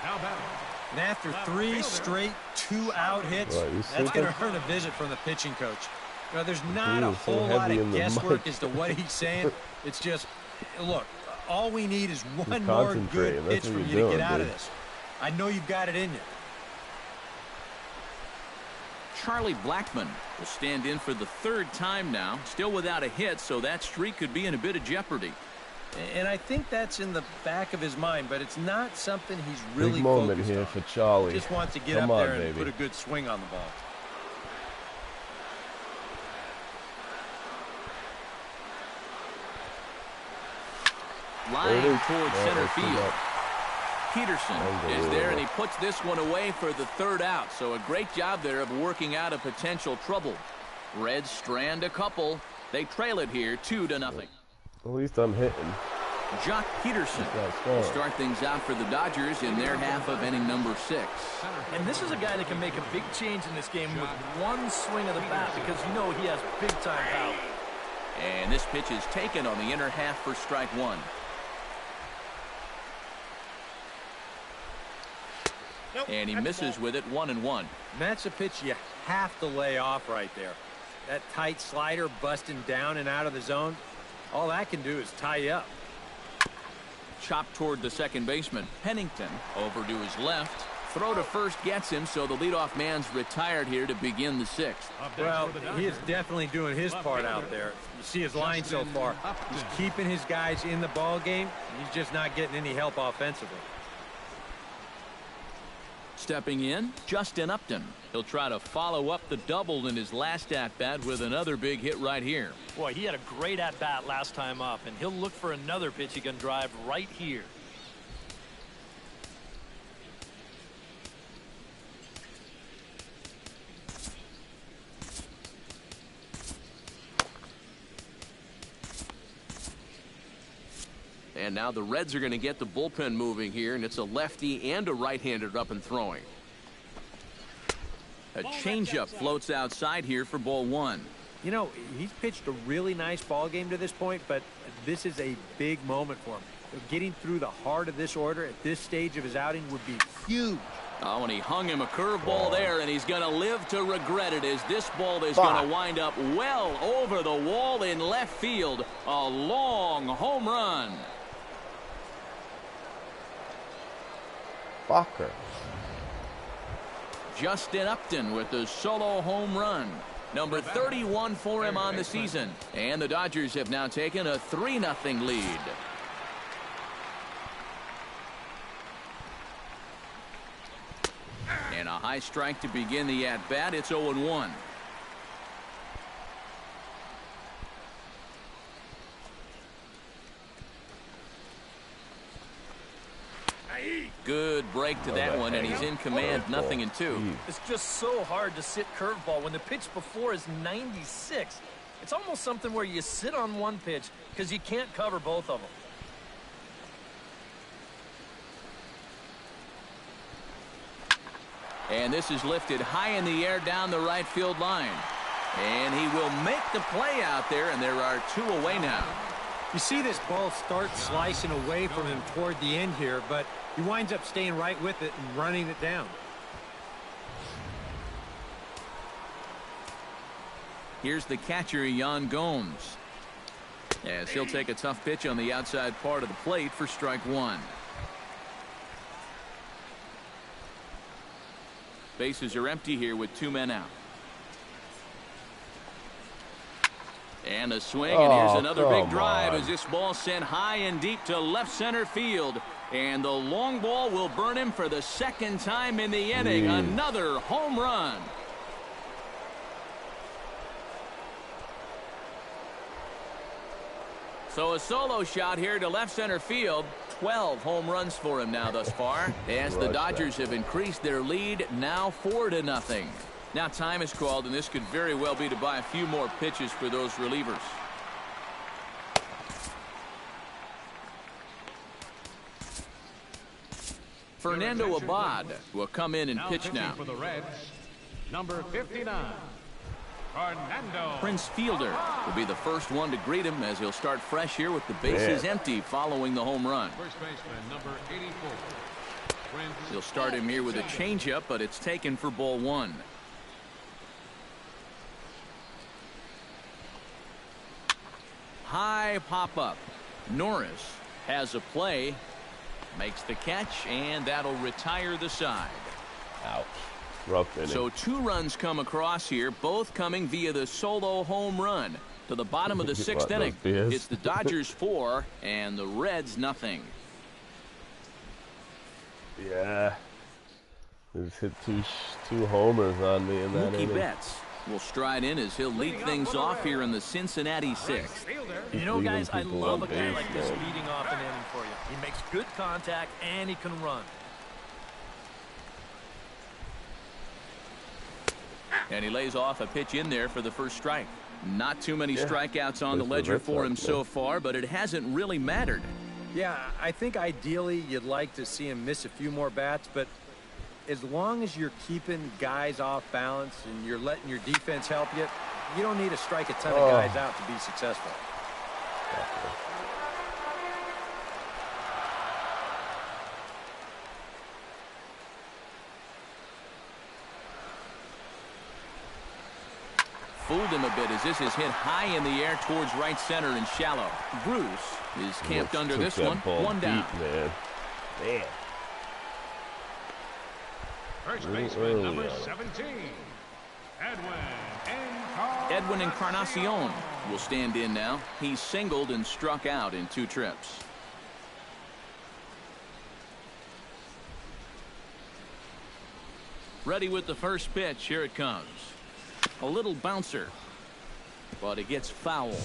Now batting. And after 3 straight 2-out hits, that's going to earn a visit from the pitching coach. You know, there's not a whole lot of guesswork as to what he's saying. It's just, look, all we need is one more good pitch from you to get out of this. I know you've got it in you. Charlie Blackmon will stand in for the 3rd time now, still without a hit, so that streak could be in a bit of jeopardy. And I think that's in the back of his mind, but it's not something he's really big moment focused here on. for Charlie. He just wants to get up there and put a good swing on the ball. Line towards center field. Peterson is there, and he puts this one away for the 3rd out. So a great job there of working out a potential trouble. Reds strand a couple. They trail it here 2-0. At least I'm hitting. Jock Peterson will start things out for the Dodgers in their half of inning number 6. And this is a guy that can make a big change in this game with one swing of the bat because you know he has big-time power. And this pitch is taken on the inner half for strike 1. And he misses with it. 1-1. And that's a pitch you have to lay off right there. That tight slider busting down and out of the zone, all that can do is tie you up. Chopped toward the second baseman. Pennington over to his left. Throw to first gets him, so the leadoff man's retired here to begin the 6th. Well, he is definitely doing his part out there. You see his line so far. He's keeping his guys in the ball game. He's just not getting any help offensively. Stepping in, Justin Upton. He'll try to follow up the double in his last at-bat with another big hit right here. Boy, he had a great at-bat last time up, and he'll look for another pitch he can drive right here. And now the Reds are going to get the bullpen moving here, and it's a lefty and a right-hander up and throwing. A changeup floats outside here for ball one. You know, he's pitched a really nice ball game to this point, but this is a big moment for him. Getting through the heart of this order at this stage of his outing would be huge. Oh, and he hung him a curveball there, and he's going to live to regret it as this ball is going to wind up well over the wall in left field. A long home run. Fucker. Justin Upton with the solo home run. Number 31 for him on the season. And the Dodgers have now taken a 3-0 lead. And a high strike to begin the at-bat. It's 0-1. Good break to that one, and he's in command, 0-2. It's just so hard to sit curveball when the pitch before is 96. It's almost something where you sit on one pitch because you can't cover both of them. And this is lifted high in the air down the right field line. And he will make the play out there, and there are 2 away now. You see this ball start slicing away from him toward the end here, but he winds up staying right with it and running it down. Here's the catcher, Yan Gomes, as he'll take a tough pitch on the outside part of the plate for strike one. Bases are empty here with 2 men out. And a swing, and here's another big drive as this ball sent high and deep to left center field. And the long ball will burn him for the 2nd time in the inning. Another home run. So a solo shot here to left center field. 12 home runs for him now thus far, as the Dodgers have increased their lead now 4-0. Now time is called, and this could very well be to buy a few more pitches for those relievers. Fernando Abad will come in and pitch now. For the Reds, number 59, Fernando. Prince Fielder will be the first one to greet him as he'll start fresh here with the bases empty following the home run. First baseman, number 84. He'll start him here with a changeup, but it's taken for ball one. High pop-up. Norris has a play, makes the catch, and that'll retire the side. Ouch. Rough inning. So 2 runs come across here, both coming via the solo home run. To the bottom of the 6th inning, it's the Dodgers 4 and the Reds 0. Yeah. Just hit two homers on me in that Mookie inning. Betts will stride in as he'll lead things off here in the Cincinnati 6th. You know, guys, I love a guy like this leading off an inning for you. He makes good contact and he can run. And he lays off a pitch in there for the first strike. Not too many strikeouts on the ledger for him so far, but it hasn't really mattered. Yeah, I think ideally you'd like to see him miss a few more bats, but as long as you're keeping guys off balance and you're letting your defense help you, you don't need to strike a ton of guys out to be successful. Fooled him a bit as this is hit high in the air towards right center and shallow. Bruce is camped under this one. 1 down. Man. First baseman, number 17, Edwin Encarnacion will stand in now. He's singled and struck out in 2 trips. Ready with the first pitch. Here it comes. A little bouncer, but it gets foul.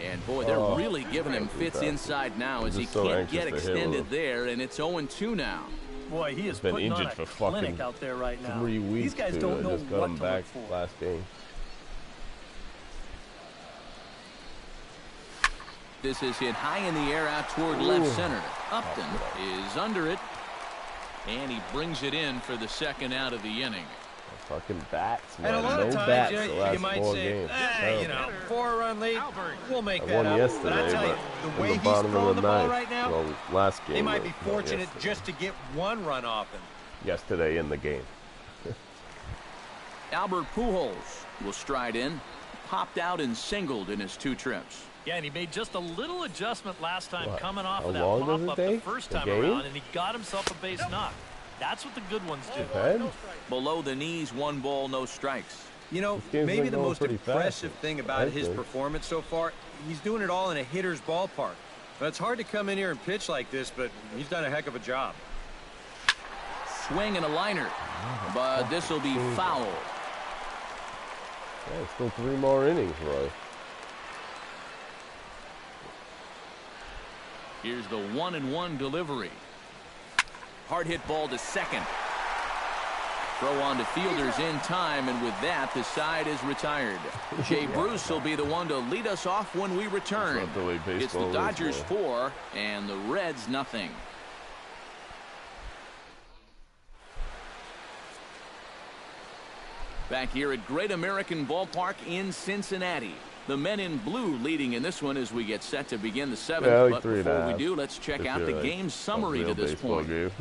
And Boy, they're really giving him fits inside now as he can't get extended there, and it's 0-2 now. Boy, he has been putting on injured a for clinic fucking out there right now. 3 weeks. These guys don't know just got what him to back look for. last game. This is hit high in the air out toward left center. Upton is under it, and he brings it in for the second out of the inning. Fucking bats, man. And a lot No of times, bats you, the know, last you might 4 say, games. you know, 4-run lead, we'll make I that won up. yesterday, but I tell you, but the way in he's the bottom throwing of the the ball ninth. right now, Well, last game. they might be not fortunate yesterday. just to get 1 run off him. Yesterday in the game. Albert Pujols will stride in, popped out and singled in his 2 trips. Yeah, and he made just a little adjustment last time What? coming off How of that long does it pop-up the take? first A time game? around, and he got himself a base knock. That's what the good ones do. Ted? Below the knees, 1 ball, no strikes. You know, game's maybe been the going most pretty fast, impressive thing about I his think. performance so far, he's doing it all in a hitter's ballpark. Now, it's hard to come in here and pitch like this, but he's done a heck of a job. Swing and a liner, but this will be foul. Yeah, still 3 more innings, Roy. Here's the 1-1 delivery. Hard hit ball to second. Throw on to fielders in time, and with that, the side is retired. Jay Bruce will be the one to lead us off when we return. That's not the way baseball It's the is, Dodgers boy. 4 and the Reds nothing. Back here at Great American Ballpark in Cincinnati. The men in blue leading in this one as we get set to begin the 7th. Yeah, like but 3.5. before we do, let's check If out you're the like game summary a to real this baseball point. game.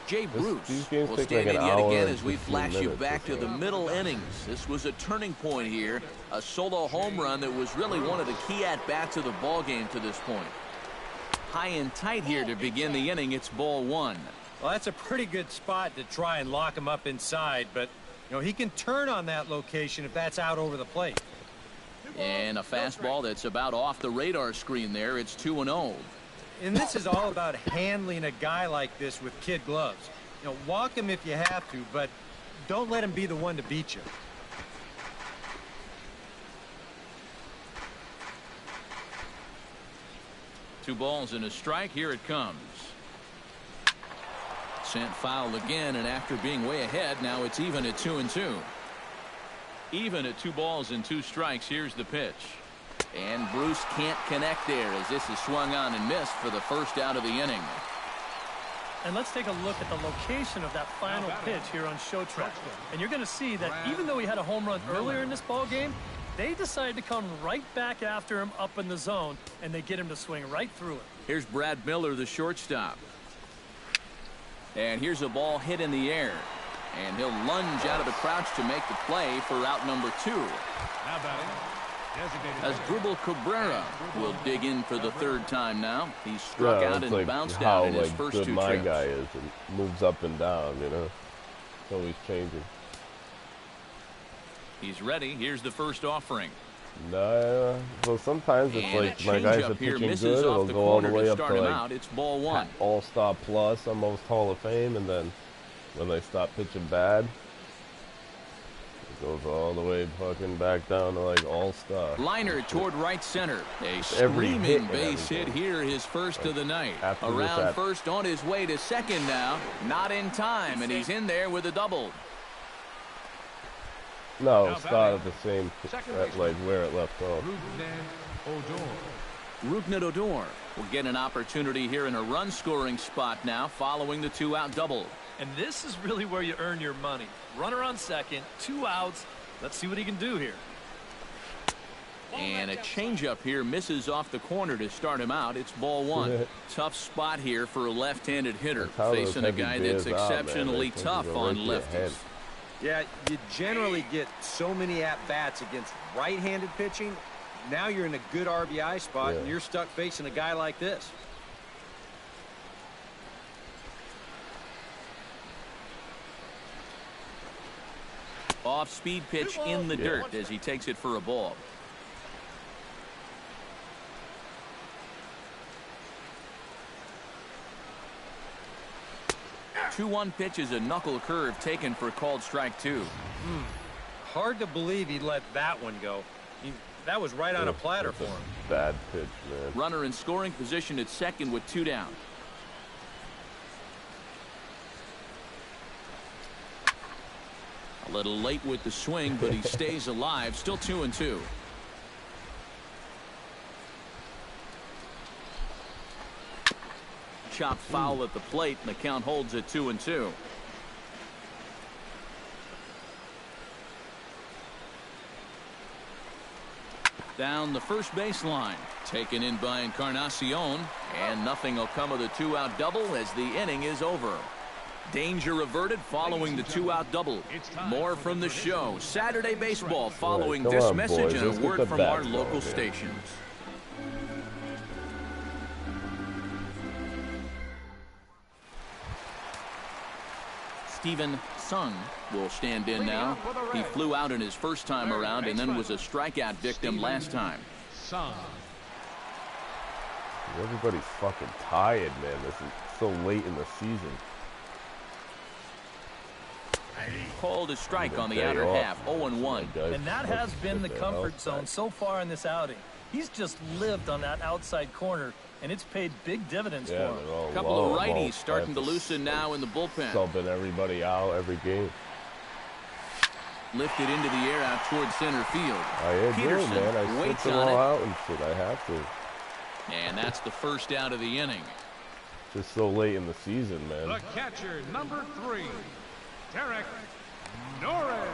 Jay Bruce these games will take stand like in an yet hour again and as we 15 flash you minutes back or to the so. middle innings. This was a turning point here. A solo home run that was really one of the key at-bats of the ball game to this point. High and tight here to begin the inning. It's ball 1. Well, that's a pretty good spot to try and lock him up inside, but you know, he can turn on that location if that's out over the plate. And a fastball that's about off the radar screen there. It's 2-0. And this is all about handling a guy like this with kid gloves. You know, walk him if you have to, but don't let him be the one to beat you. Two balls and a strike. Here it comes. Sent foul again, and after being way ahead, now it's even at 2-2. Even at 2 balls and 2 strikes. Here's the pitch. And Bruce can't connect there as this is swung on and missed for the first out of the inning. And let's take a look at the location of that final pitch here on Show Track. And you're going to see that even though he had a home run earlier in this ball game, they decided to come right back after him up in the zone, and they get him to swing right through it. Here's Brad Miller, the shortstop. And here's a ball hit in the air. And he'll lunge out of the crouch to make the play for out number 2. Now batting, designated As Dribble Cabrera will dig in for the 3rd time now. He struck Yeah, out it's and like bounced how out in his like first good 2 my trips. guy is and moves up and down, you know. It's always changing. He's ready. Here's the first offering. Nah, well, sometimes it's And like a my guys are changeup here pitching misses good. off It'll the go all the corner way to up start to him like out. It's ball 1. All-Star plus, almost Hall of Fame, and then when they stop pitching bad, it goes all the way fucking back down to like All-Star. Liner toward right center. A Every hit screaming and base hit everything. here, his first of the night. After this, Around that- first on his way to second now. Not in time, and he's in there with a double. No, Now start batting, at the same, second at baseman. like where it left off. Rugnan Odor. Rugnet Odor will get an opportunity here in a run-scoring spot now following the 2-out double. And this is really where you earn your money. Runner on second, 2 outs. Let's see what he can do here. And a changeup here misses off the corner to start him out. It's ball 1. Tough spot here for a left-handed hitter, That's how those facing a heavy guy that's bears are, man. exceptionally They tough go on right to your head. lefties. Yeah, you generally get so many at-bats against right-handed pitching. Now you're in a good RBI spot, and Yeah. you're stuck facing a guy like this. Off-speed pitch in the dirt as he takes it for a ball. The 2-1 pitch is a knuckle curve taken for called strike 2. Hard to believe he let that one go. That was right on a platter for him. Bad pitch, man. Runner in scoring position at second with 2 down. A little late with the swing, but he stays alive. Still 2-2. Chop foul at the plate, and the count holds at 2-2. Down the first baseline, taken in by Encarnacion, and nothing will come of the 2-out double as the inning is over. Danger averted following the 2-out double. More from the show. Saturday baseball following this message and a word from our local stations. Steven Sung will stand in now. He flew out in his first time around and then was a strikeout victim last time. Everybody's fucking tired, man. This is so late in the season. Called a strike on the outer half, 0-1. And that has been the comfort zone so far in this outing. He's just lived on that outside corner, and it's paid big dividends for him. A couple of righties starting to loosen now in the bullpen. Subbing everybody out every game. Lifted into the air out towards center field. I agree, Peterson man. I waits them on all it. out and shit. I have to. And that's the first out of the inning. Just so late in the season, man. The catcher, number 3, Derek Norris.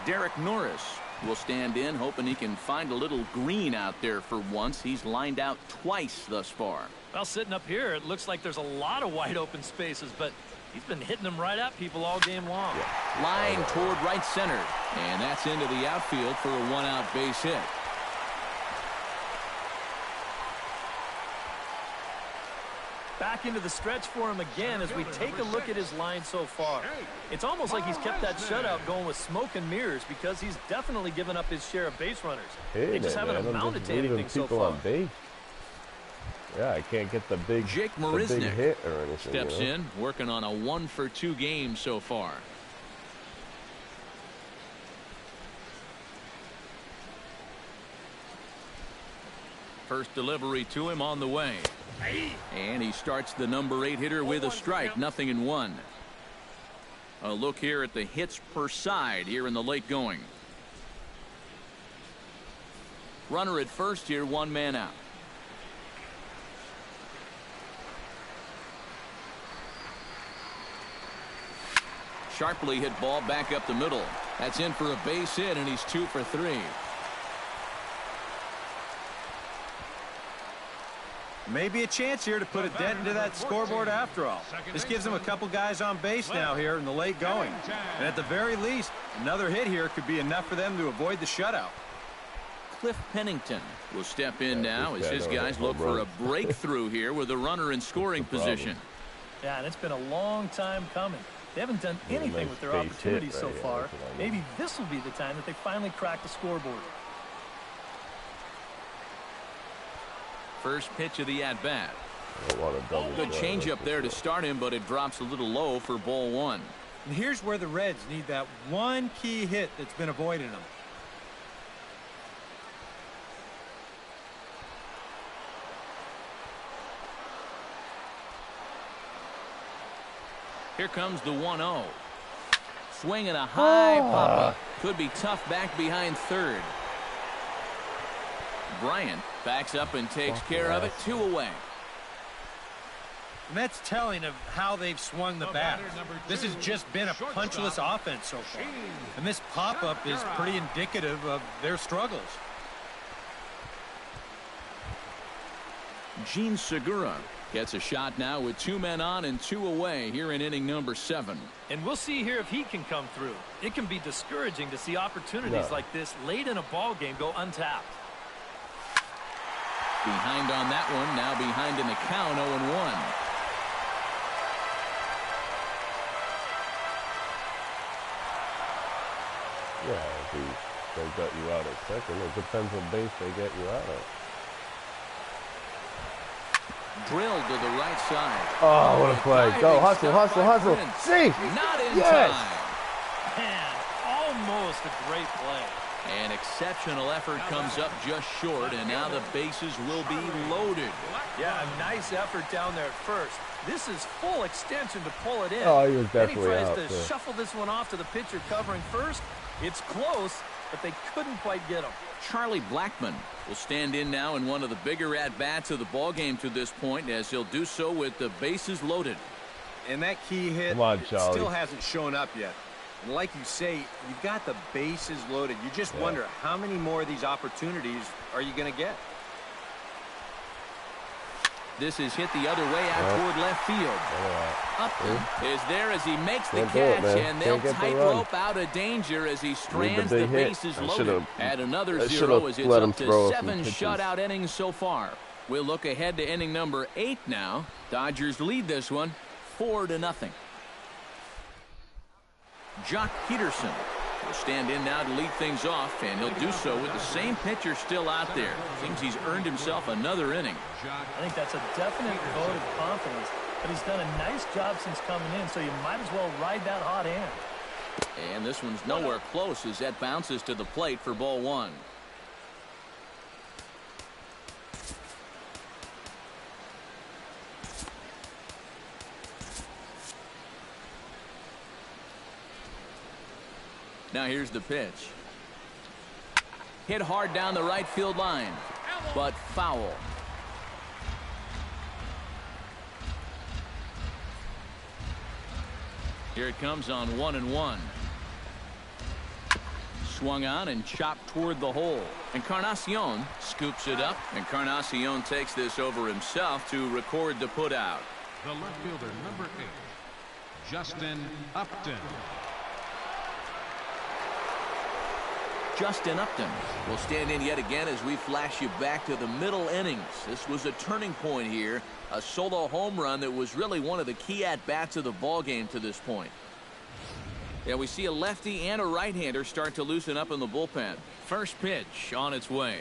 Derek Norris will stand in, hoping he can find a little green out there for once. He's lined out twice thus far. Well, sitting up here, it looks like there's a lot of wide open spaces, but he's been hitting them right at people all game long. Line toward right center, and that's into the outfield for a 1-out base hit. Back into the stretch for him again as we take a look at his line so far. It's almost like he's kept that shutout going with smoke and mirrors because he's definitely given up his share of base runners. They just haven't amounted to anything so far. On base. Yeah, I can't get the big Jake big Marisnick hit or anything. steps in, working on a 1-for-2 game so far. First delivery to him on the way. And he starts the number 8 hitter with a strike, 0-1. A look here at the hits per side here in the late going. Runner at first here, 1 man out. Sharply hit ball back up the middle. That's in for a base hit, and he's 2 for 3. Maybe a chance here to put a dent into that scoreboard after all. This gives them a couple guys on base now here in the late going. And at the very least, another hit here could be enough for them to avoid the shutout. Cliff Pennington will step in now as his guys look for a breakthrough here with a runner in scoring position. Yeah, and it's been a long time coming. They haven't done anything with their opportunities so far. Maybe this will be the time that they finally crack the scoreboard. First pitch of the at-bat. Good changeup there to start him, but it drops a little low for ball 1. And here's where the Reds need that one key hit that's been avoiding them. Here comes the 1-0. Swinging a high pop-up. Could be tough back behind third. Bryant backs up and takes care of it. 2 away. And that's telling of how they've swung the bat. This has just been a punchless offense so far. And this pop-up is pretty indicative of their struggles. Gene Segura gets a shot now with 2 men on and 2 away here in inning number 7. And we'll see here if he can come through. It can be discouraging to see opportunities like this late in a ball game go untapped. Behind on that one, now behind in the count, 0-1. Yeah, if they got you out at second, it depends what base they get you out at. Drilled to the right side. Oh, what a play. Go, hustle, hustle, hustle. See! Not in Yes! time. Man, almost a great play. An exceptional effort comes up just short, and now the bases will be loaded. Yeah, a nice effort down there at first. This is full extension to pull it in. Oh, he was definitely and he out. tries to shuffle this one off to the pitcher covering first. It's close, but they couldn't quite get him. Charlie Blackmon will stand in now in one of the bigger at-bats of the ballgame to this point, as he'll do so with the bases loaded. And that key hit still hasn't shown up yet. And like you say, you've got the bases loaded. You just wonder how many more of these opportunities are you going to get? This is hit the other way out toward left field. Upton is there as he makes the catch, and they'll tightrope out of danger as he strands the bases loaded. At another 0 as it's up to 7 shutout innings so far. We'll look ahead to inning number 8 now. Dodgers lead this one 4-0. Jock Peterson will stand in now to lead things off, and he'll do so with the same pitcher still out there. Seems he's earned himself another inning. I think that's a definite vote of confidence, but he's done a nice job since coming in, so you might as well ride that hot hand. And this one's nowhere close as that bounces to the plate for ball 1. Now here's the pitch. Hit hard down the right field line, but foul. Here it comes on 1-1. Swung on and chopped toward the hole. Encarnacion scoops it up. Encarnacion takes this over himself to record the putout. The left fielder, number 8, Justin Upton. Justin Upton will stand in yet again as we flash you back to the middle innings. This was a turning point here. A solo home run that was really one of the key at-bats of the ballgame to this point. Yeah, we see a lefty and a right-hander start to loosen up in the bullpen. First pitch on its way.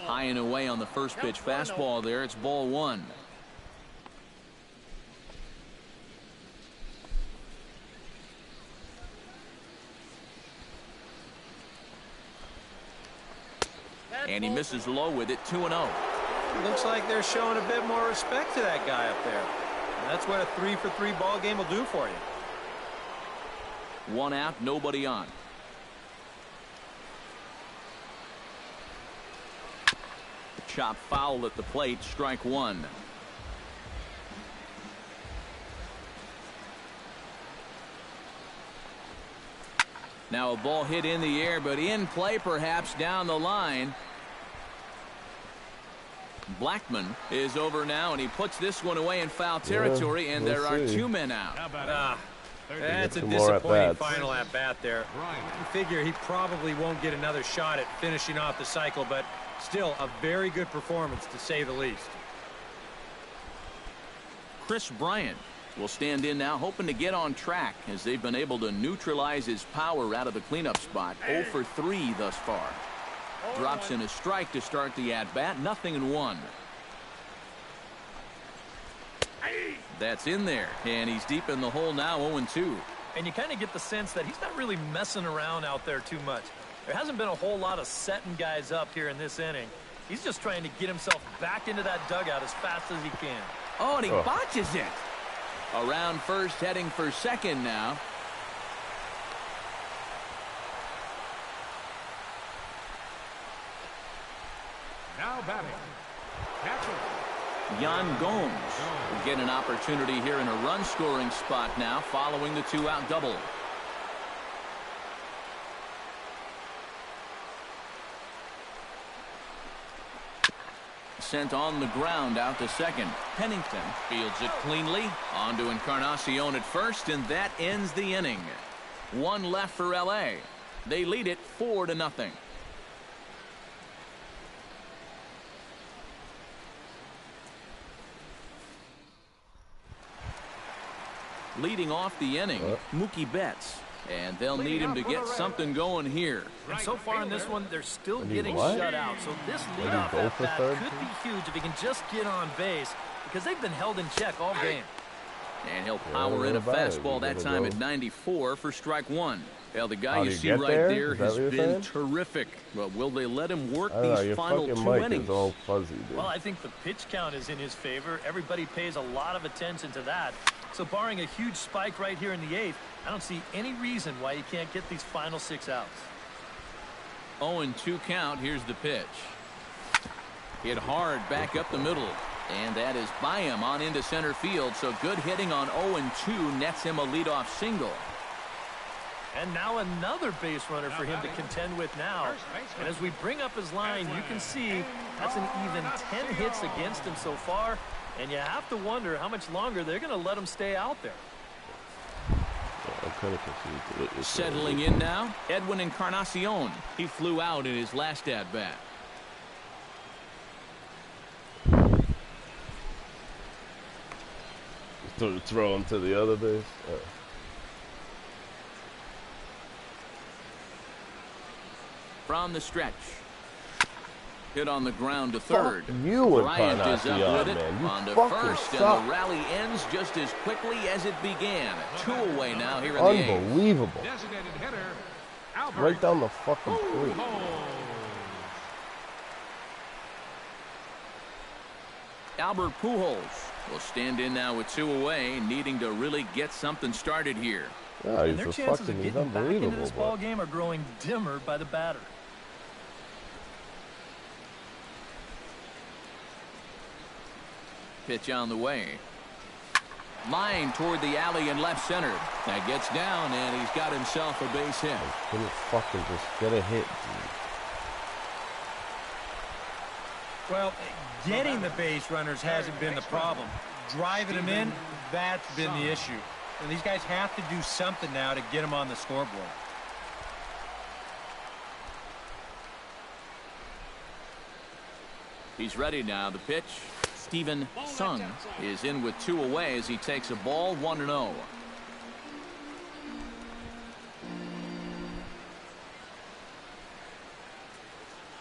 High and away on the first pitch fastball there. It's ball 1. And he misses low with it, 2-0. Looks like they're showing a bit more respect to that guy up there. And that's what a 3-for-3 ball game will do for you. 1 out, nobody on. Chop foul at the plate, strike 1. Now a ball hit in the air, but in play perhaps down the line. Blackmon is over now, and he puts this one away in foul territory, and there are 2 men out. That's a disappointing final at-bat there. You figure he probably won't get another shot at finishing off the cycle, but still a very good performance to say the least. Chris Bryant will stand in now, hoping to get on track as they've been able to neutralize his power out of the cleanup spot. 0 for 3 thus far. Drops in a strike to start the at-bat. 0-1. That's in there, and he's deep in the hole now, 0-2. And you kind of get the sense that he's not really messing around out there too much. There hasn't been a whole lot of setting guys up here in this inning. He's just trying to get himself back into that dugout as fast as he can. Oh, and he botches it. Around first, heading for second now. Now batting, catcher, Yan Gomes will get an opportunity here in a run-scoring spot now following the 2-out double. Sent on the ground out to second. Pennington fields it cleanly. On to Encarnacion at first, and that ends the inning. 1 left for L.A. They lead it 4-0. Leading off the inning, Mookie Betts. And they'll need him to get something going here. And so far in this one, they're still getting shut out. So this leadoff at-bat could be huge if he can just get on base, because they've been held in check all game. And he'll power in a fastball that time at 94 for strike 1. Well, the guy How you do you see get right there? there has Is that what you're been saying? terrific. Well, will they let him work I don't know, these your final fucking 2 mic innings? is all fuzzy, dude. Well, I think the pitch count is in his favor. Everybody pays a lot of attention to that. So barring a huge spike right here in the 8th, I don't see any reason why he can't get these final 6 outs. 0-2 count. Here's the pitch. Hit hard back up the middle. And that is by him on into center field. So good hitting on 0-2 nets him a leadoff single. And now another base runner for him to contend with now. And as we bring up his line, you can see that's an even 10 hits against him so far. And you have to wonder how much longer they're going to let him stay out there. I'm kind of confused. Settling in now, Edwin Encarnacion. He flew out in his last at-bat. Throw him to the other base. From the stretch. Hit on the ground to third. Fuck you, Bryant is up with it man. You on to fucking first, suck. and the rally ends just as quickly as it began. 2 away now here in the 8th. Unbelievable. Designated hitter, Albert Right down the fucking street. Albert Pujols will stand in now with 2 away, needing to really get something started here. Yeah, And he's their a chances fucking, of he's getting back into unbelievable. this ball game are growing dimmer by the batter. Pitch on the way. Line toward the alley in left center. That gets down, and he's got himself a base hit. Couldn't fucking just get a hit, dude. Well, getting the base runners hasn't been the problem. Driving them in, that's been the issue. And these guys have to do something now to get them on the scoreboard. He's ready now. The pitch. Steven Sung is in with 2 away as he takes a ball 1-0.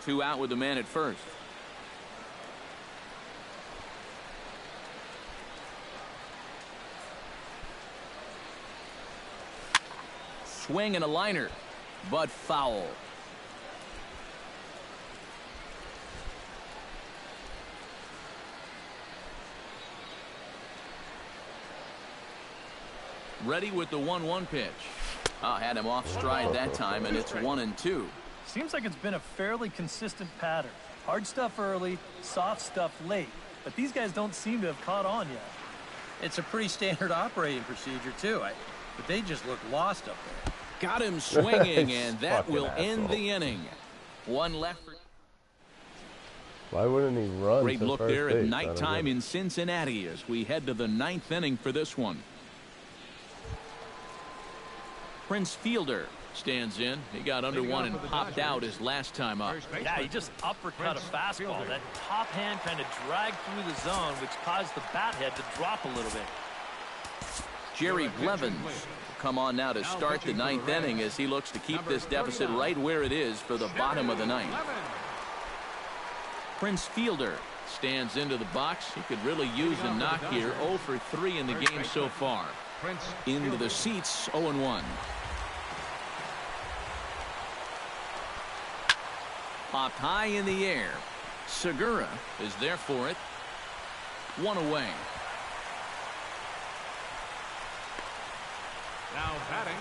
Two out with the man at first. Swing and a liner, but foul. Ready with the 1-1 pitch. Had him off stride that time, and it's 1-2. Seems like it's been a fairly consistent pattern. Hard stuff early, soft stuff late. But these guys don't seem to have caught on yet. It's a pretty standard operating procedure, too. But they just look lost up there. Got him swinging, and that will Fucking end asshole. the inning. One left. Why wouldn't he run? Great to look first there base? at I don't nighttime get it. in Cincinnati as we head to the 9th inning for this one. Prince Fielder stands in. He got under one and popped out his last time up. Yeah, he just uppercut a fastball. That top hand kind of dragged through the zone, which caused the bat head to drop a little bit. Jerry Blevins will come on now to start the 9th inning as he looks to keep this deficit right where it is for the bottom of the 9th. Prince Fielder stands into the box. He could really use a knock here. 0 for 3 in the game so far. Into the seats, 0-1. Popped high in the air. Segura is there for it. 1 away. Now batting.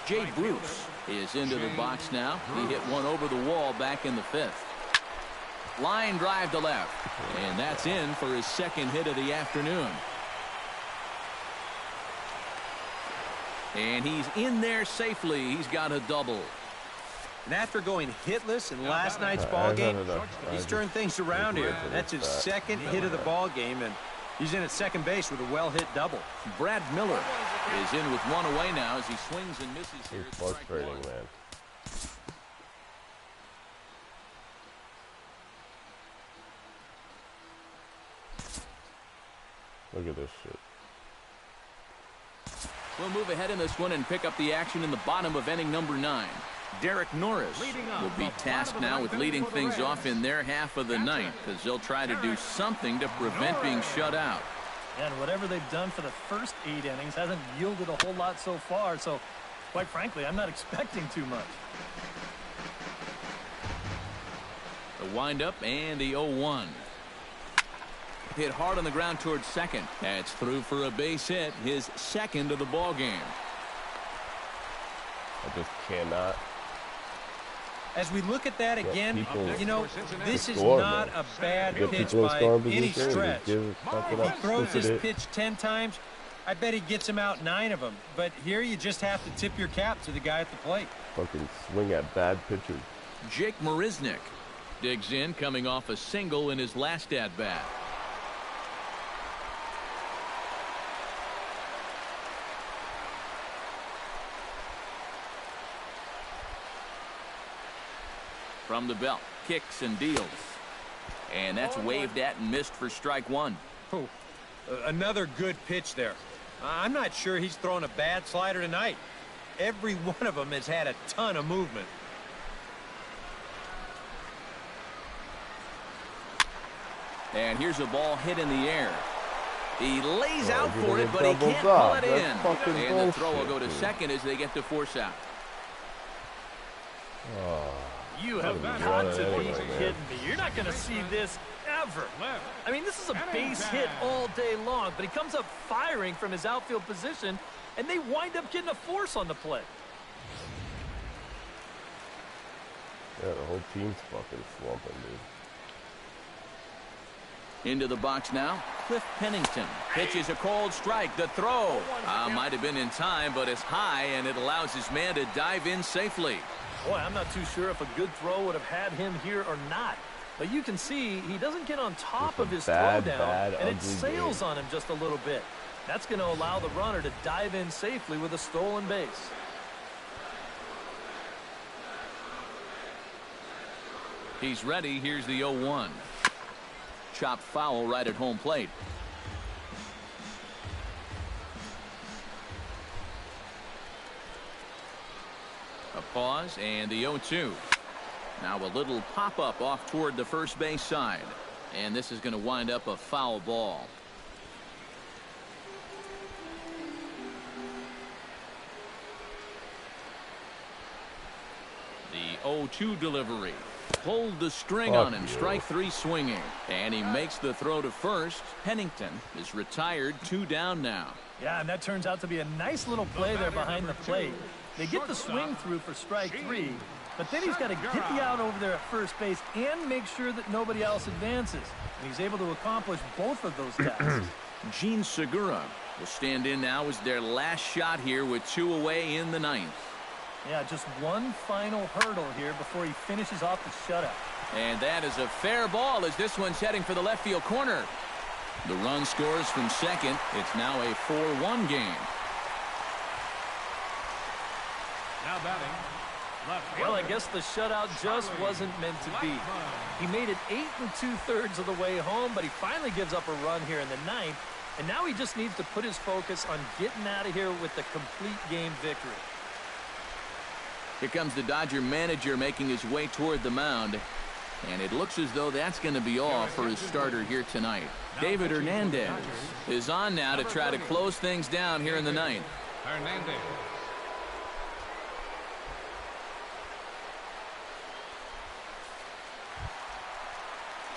Jay Bruce is into the box now. He hit one over the wall back in the 5th. Line drive to left. And that's in for his second hit of the afternoon. And he's in there safely. He's got a double. And after going hitless in last night's ball game, he's turned things around here. That's his second hit of the ball game, and he's in at second base with a well-hit double. Brad Miller is in with 1 away now as he swings and misses here. He's frustrating, man. Look at this shit. We'll move ahead in this one and pick up the action in the bottom of inning number 9. Derek Norris will be tasked now with leading things off in their half of the 9th as they'll try to do something to prevent being shut out. And whatever they've done for the first 8 innings hasn't yielded a whole lot so far. So Quite frankly, I'm not expecting too much. The windup and the 0-1. Hit hard on the ground towards second. That's through for a base hit, his second of the ball game. I just cannot. As we look at that again, you know, this is score, not man. a bad Get pitch people in by scoring any position, stretch. give fucking He up throws stupid this hit. pitch 10 times. I bet he gets him out 9 of them. But here you just have to tip your cap to the guy at the plate. Fucking swing at bad pitchers. Jake Marisnick digs in, coming off a single in his last at-bat. From the belt, kicks and deals. And that's waved at and missed for strike one. Oh, another good pitch there. I'm not sure he's thrown a bad slider tonight. Every one of them has had a ton of movement. And here's a ball hit in the air. He lays out he for it, didn't but he double can't pull it up. That's in. fucking And the throw will bullshit, go to dude. second as they get the force out. You have Couldn't got run it to be anyway, man. kidding me. You're not going to see this ever. I mean, this is a base hit all day long, but he comes up firing from his outfield position, and they wind up getting a force on the play. Yeah, the whole team's fucking slumping, dude. Into the box now, Cliff Pennington. Pitches a cold strike. The throw might have been in time, but it's high, and it allows his man to dive in safely. Boy, I'm not too sure if a good throw would have had him here or not. But you can see he doesn't get on top Just a of his bad, throwdown, and it ugly sails game. on him just a little bit. That's going to allow the runner to dive in safely with a stolen base. He's ready. Here's the 0-1. Chopped foul right at home plate. A pause and the 0-2. Now a little pop-up off toward the first base side. And this is going to wind up a foul ball. The 0-2 delivery. Pulled the string on him. Strike three swinging. And he makes the throw to first. Pennington is retired, 2 down now. Yeah, and that turns out to be a nice little play there behind the plate. They get the swing through for strike 3, but then he's got to get the out over there at first base and make sure that nobody else advances. And he's able to accomplish both of those tasks. Gene Segura will stand in now as their last shot here with 2 away in the 9th. Yeah, just one final hurdle here before he finishes off the shutout. And that is a fair ball as this one's heading for the left field corner. The run scores from second. It's now a 4-1 game. Now batting. Left Well, I fielder. guess the shutout just wasn't meant to be. He made it 8 2/3 of the way home, but he finally gives up a run here in the 9th. And now he just needs to put his focus on getting out of here with the complete game victory. Here comes the Dodger manager making his way toward the mound. And it looks as though that's going to be all for his starter here tonight. David Hernandez is on now to try to close things down here in the 9th. Hernandez.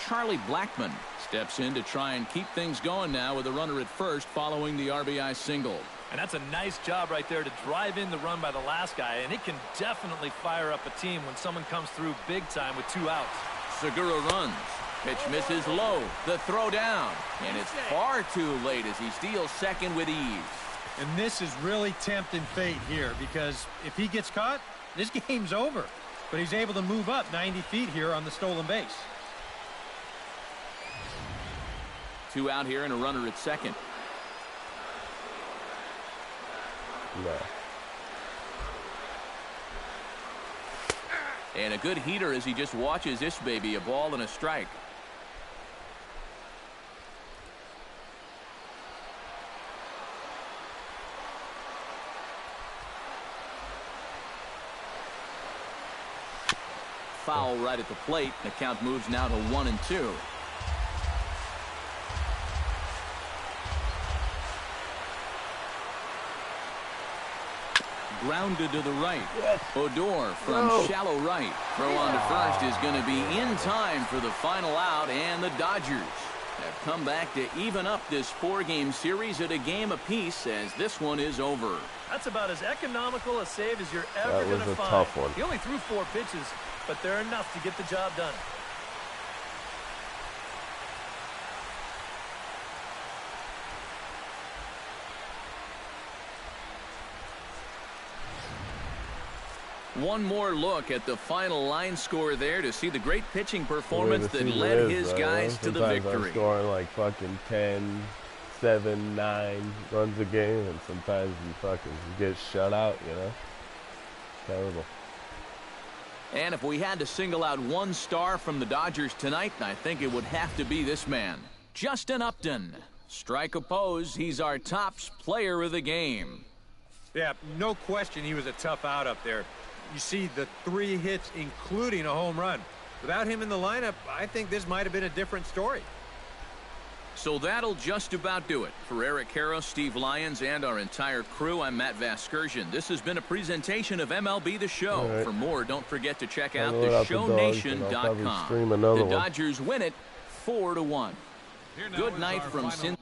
Charlie Blackmon steps in to try and keep things going now with a runner at first following the RBI single. And that's a nice job right there to drive in the run by the last guy. And it can definitely fire up a team when someone comes through big time with 2 outs. Segura runs. Pitch misses low. The throw down. And it's far too late as he steals second with ease. And this is really tempting fate here because if he gets caught, this game's over. But he's able to move up 90 feet here on the stolen base. 2 out here and a runner at second. No. And a good heater as he just watches this baby, a ball and a strike. Foul right at the plate. The count moves now to 1-2. grounded to the right. Odor from shallow right. Throw on to first is going to be in time for the final out, and the Dodgers have come back to even up this 4-game series at a game apiece as this one is over. That's about as economical a save as you're ever going to find. That was a tough one. He only threw 4 pitches, but they're enough to get the job done. One more look at the final line score there to see the great pitching performance that led his guys to the victory. I'm scoring like fucking 10, 7, 9 runs a game, and sometimes you fucking get shut out, you know? Terrible. And if we had to single out one star from the Dodgers tonight, I think it would have to be this man, Justin Upton. Strike oppose, he's our top player of the game. Yeah, no question he was a tough out up there. You see the 3 hits, including a home run. Without him in the lineup, I think this might have been a different story. So that'll just about do it. For Eric Harrow, Steve Lyons, and our entire crew, I'm Matt Vasgersian. This has been a presentation of MLB The Show. Right. For more, don't forget to check out theshownation.com. The Dodgers win it 4-1. Good night from Cincinnati.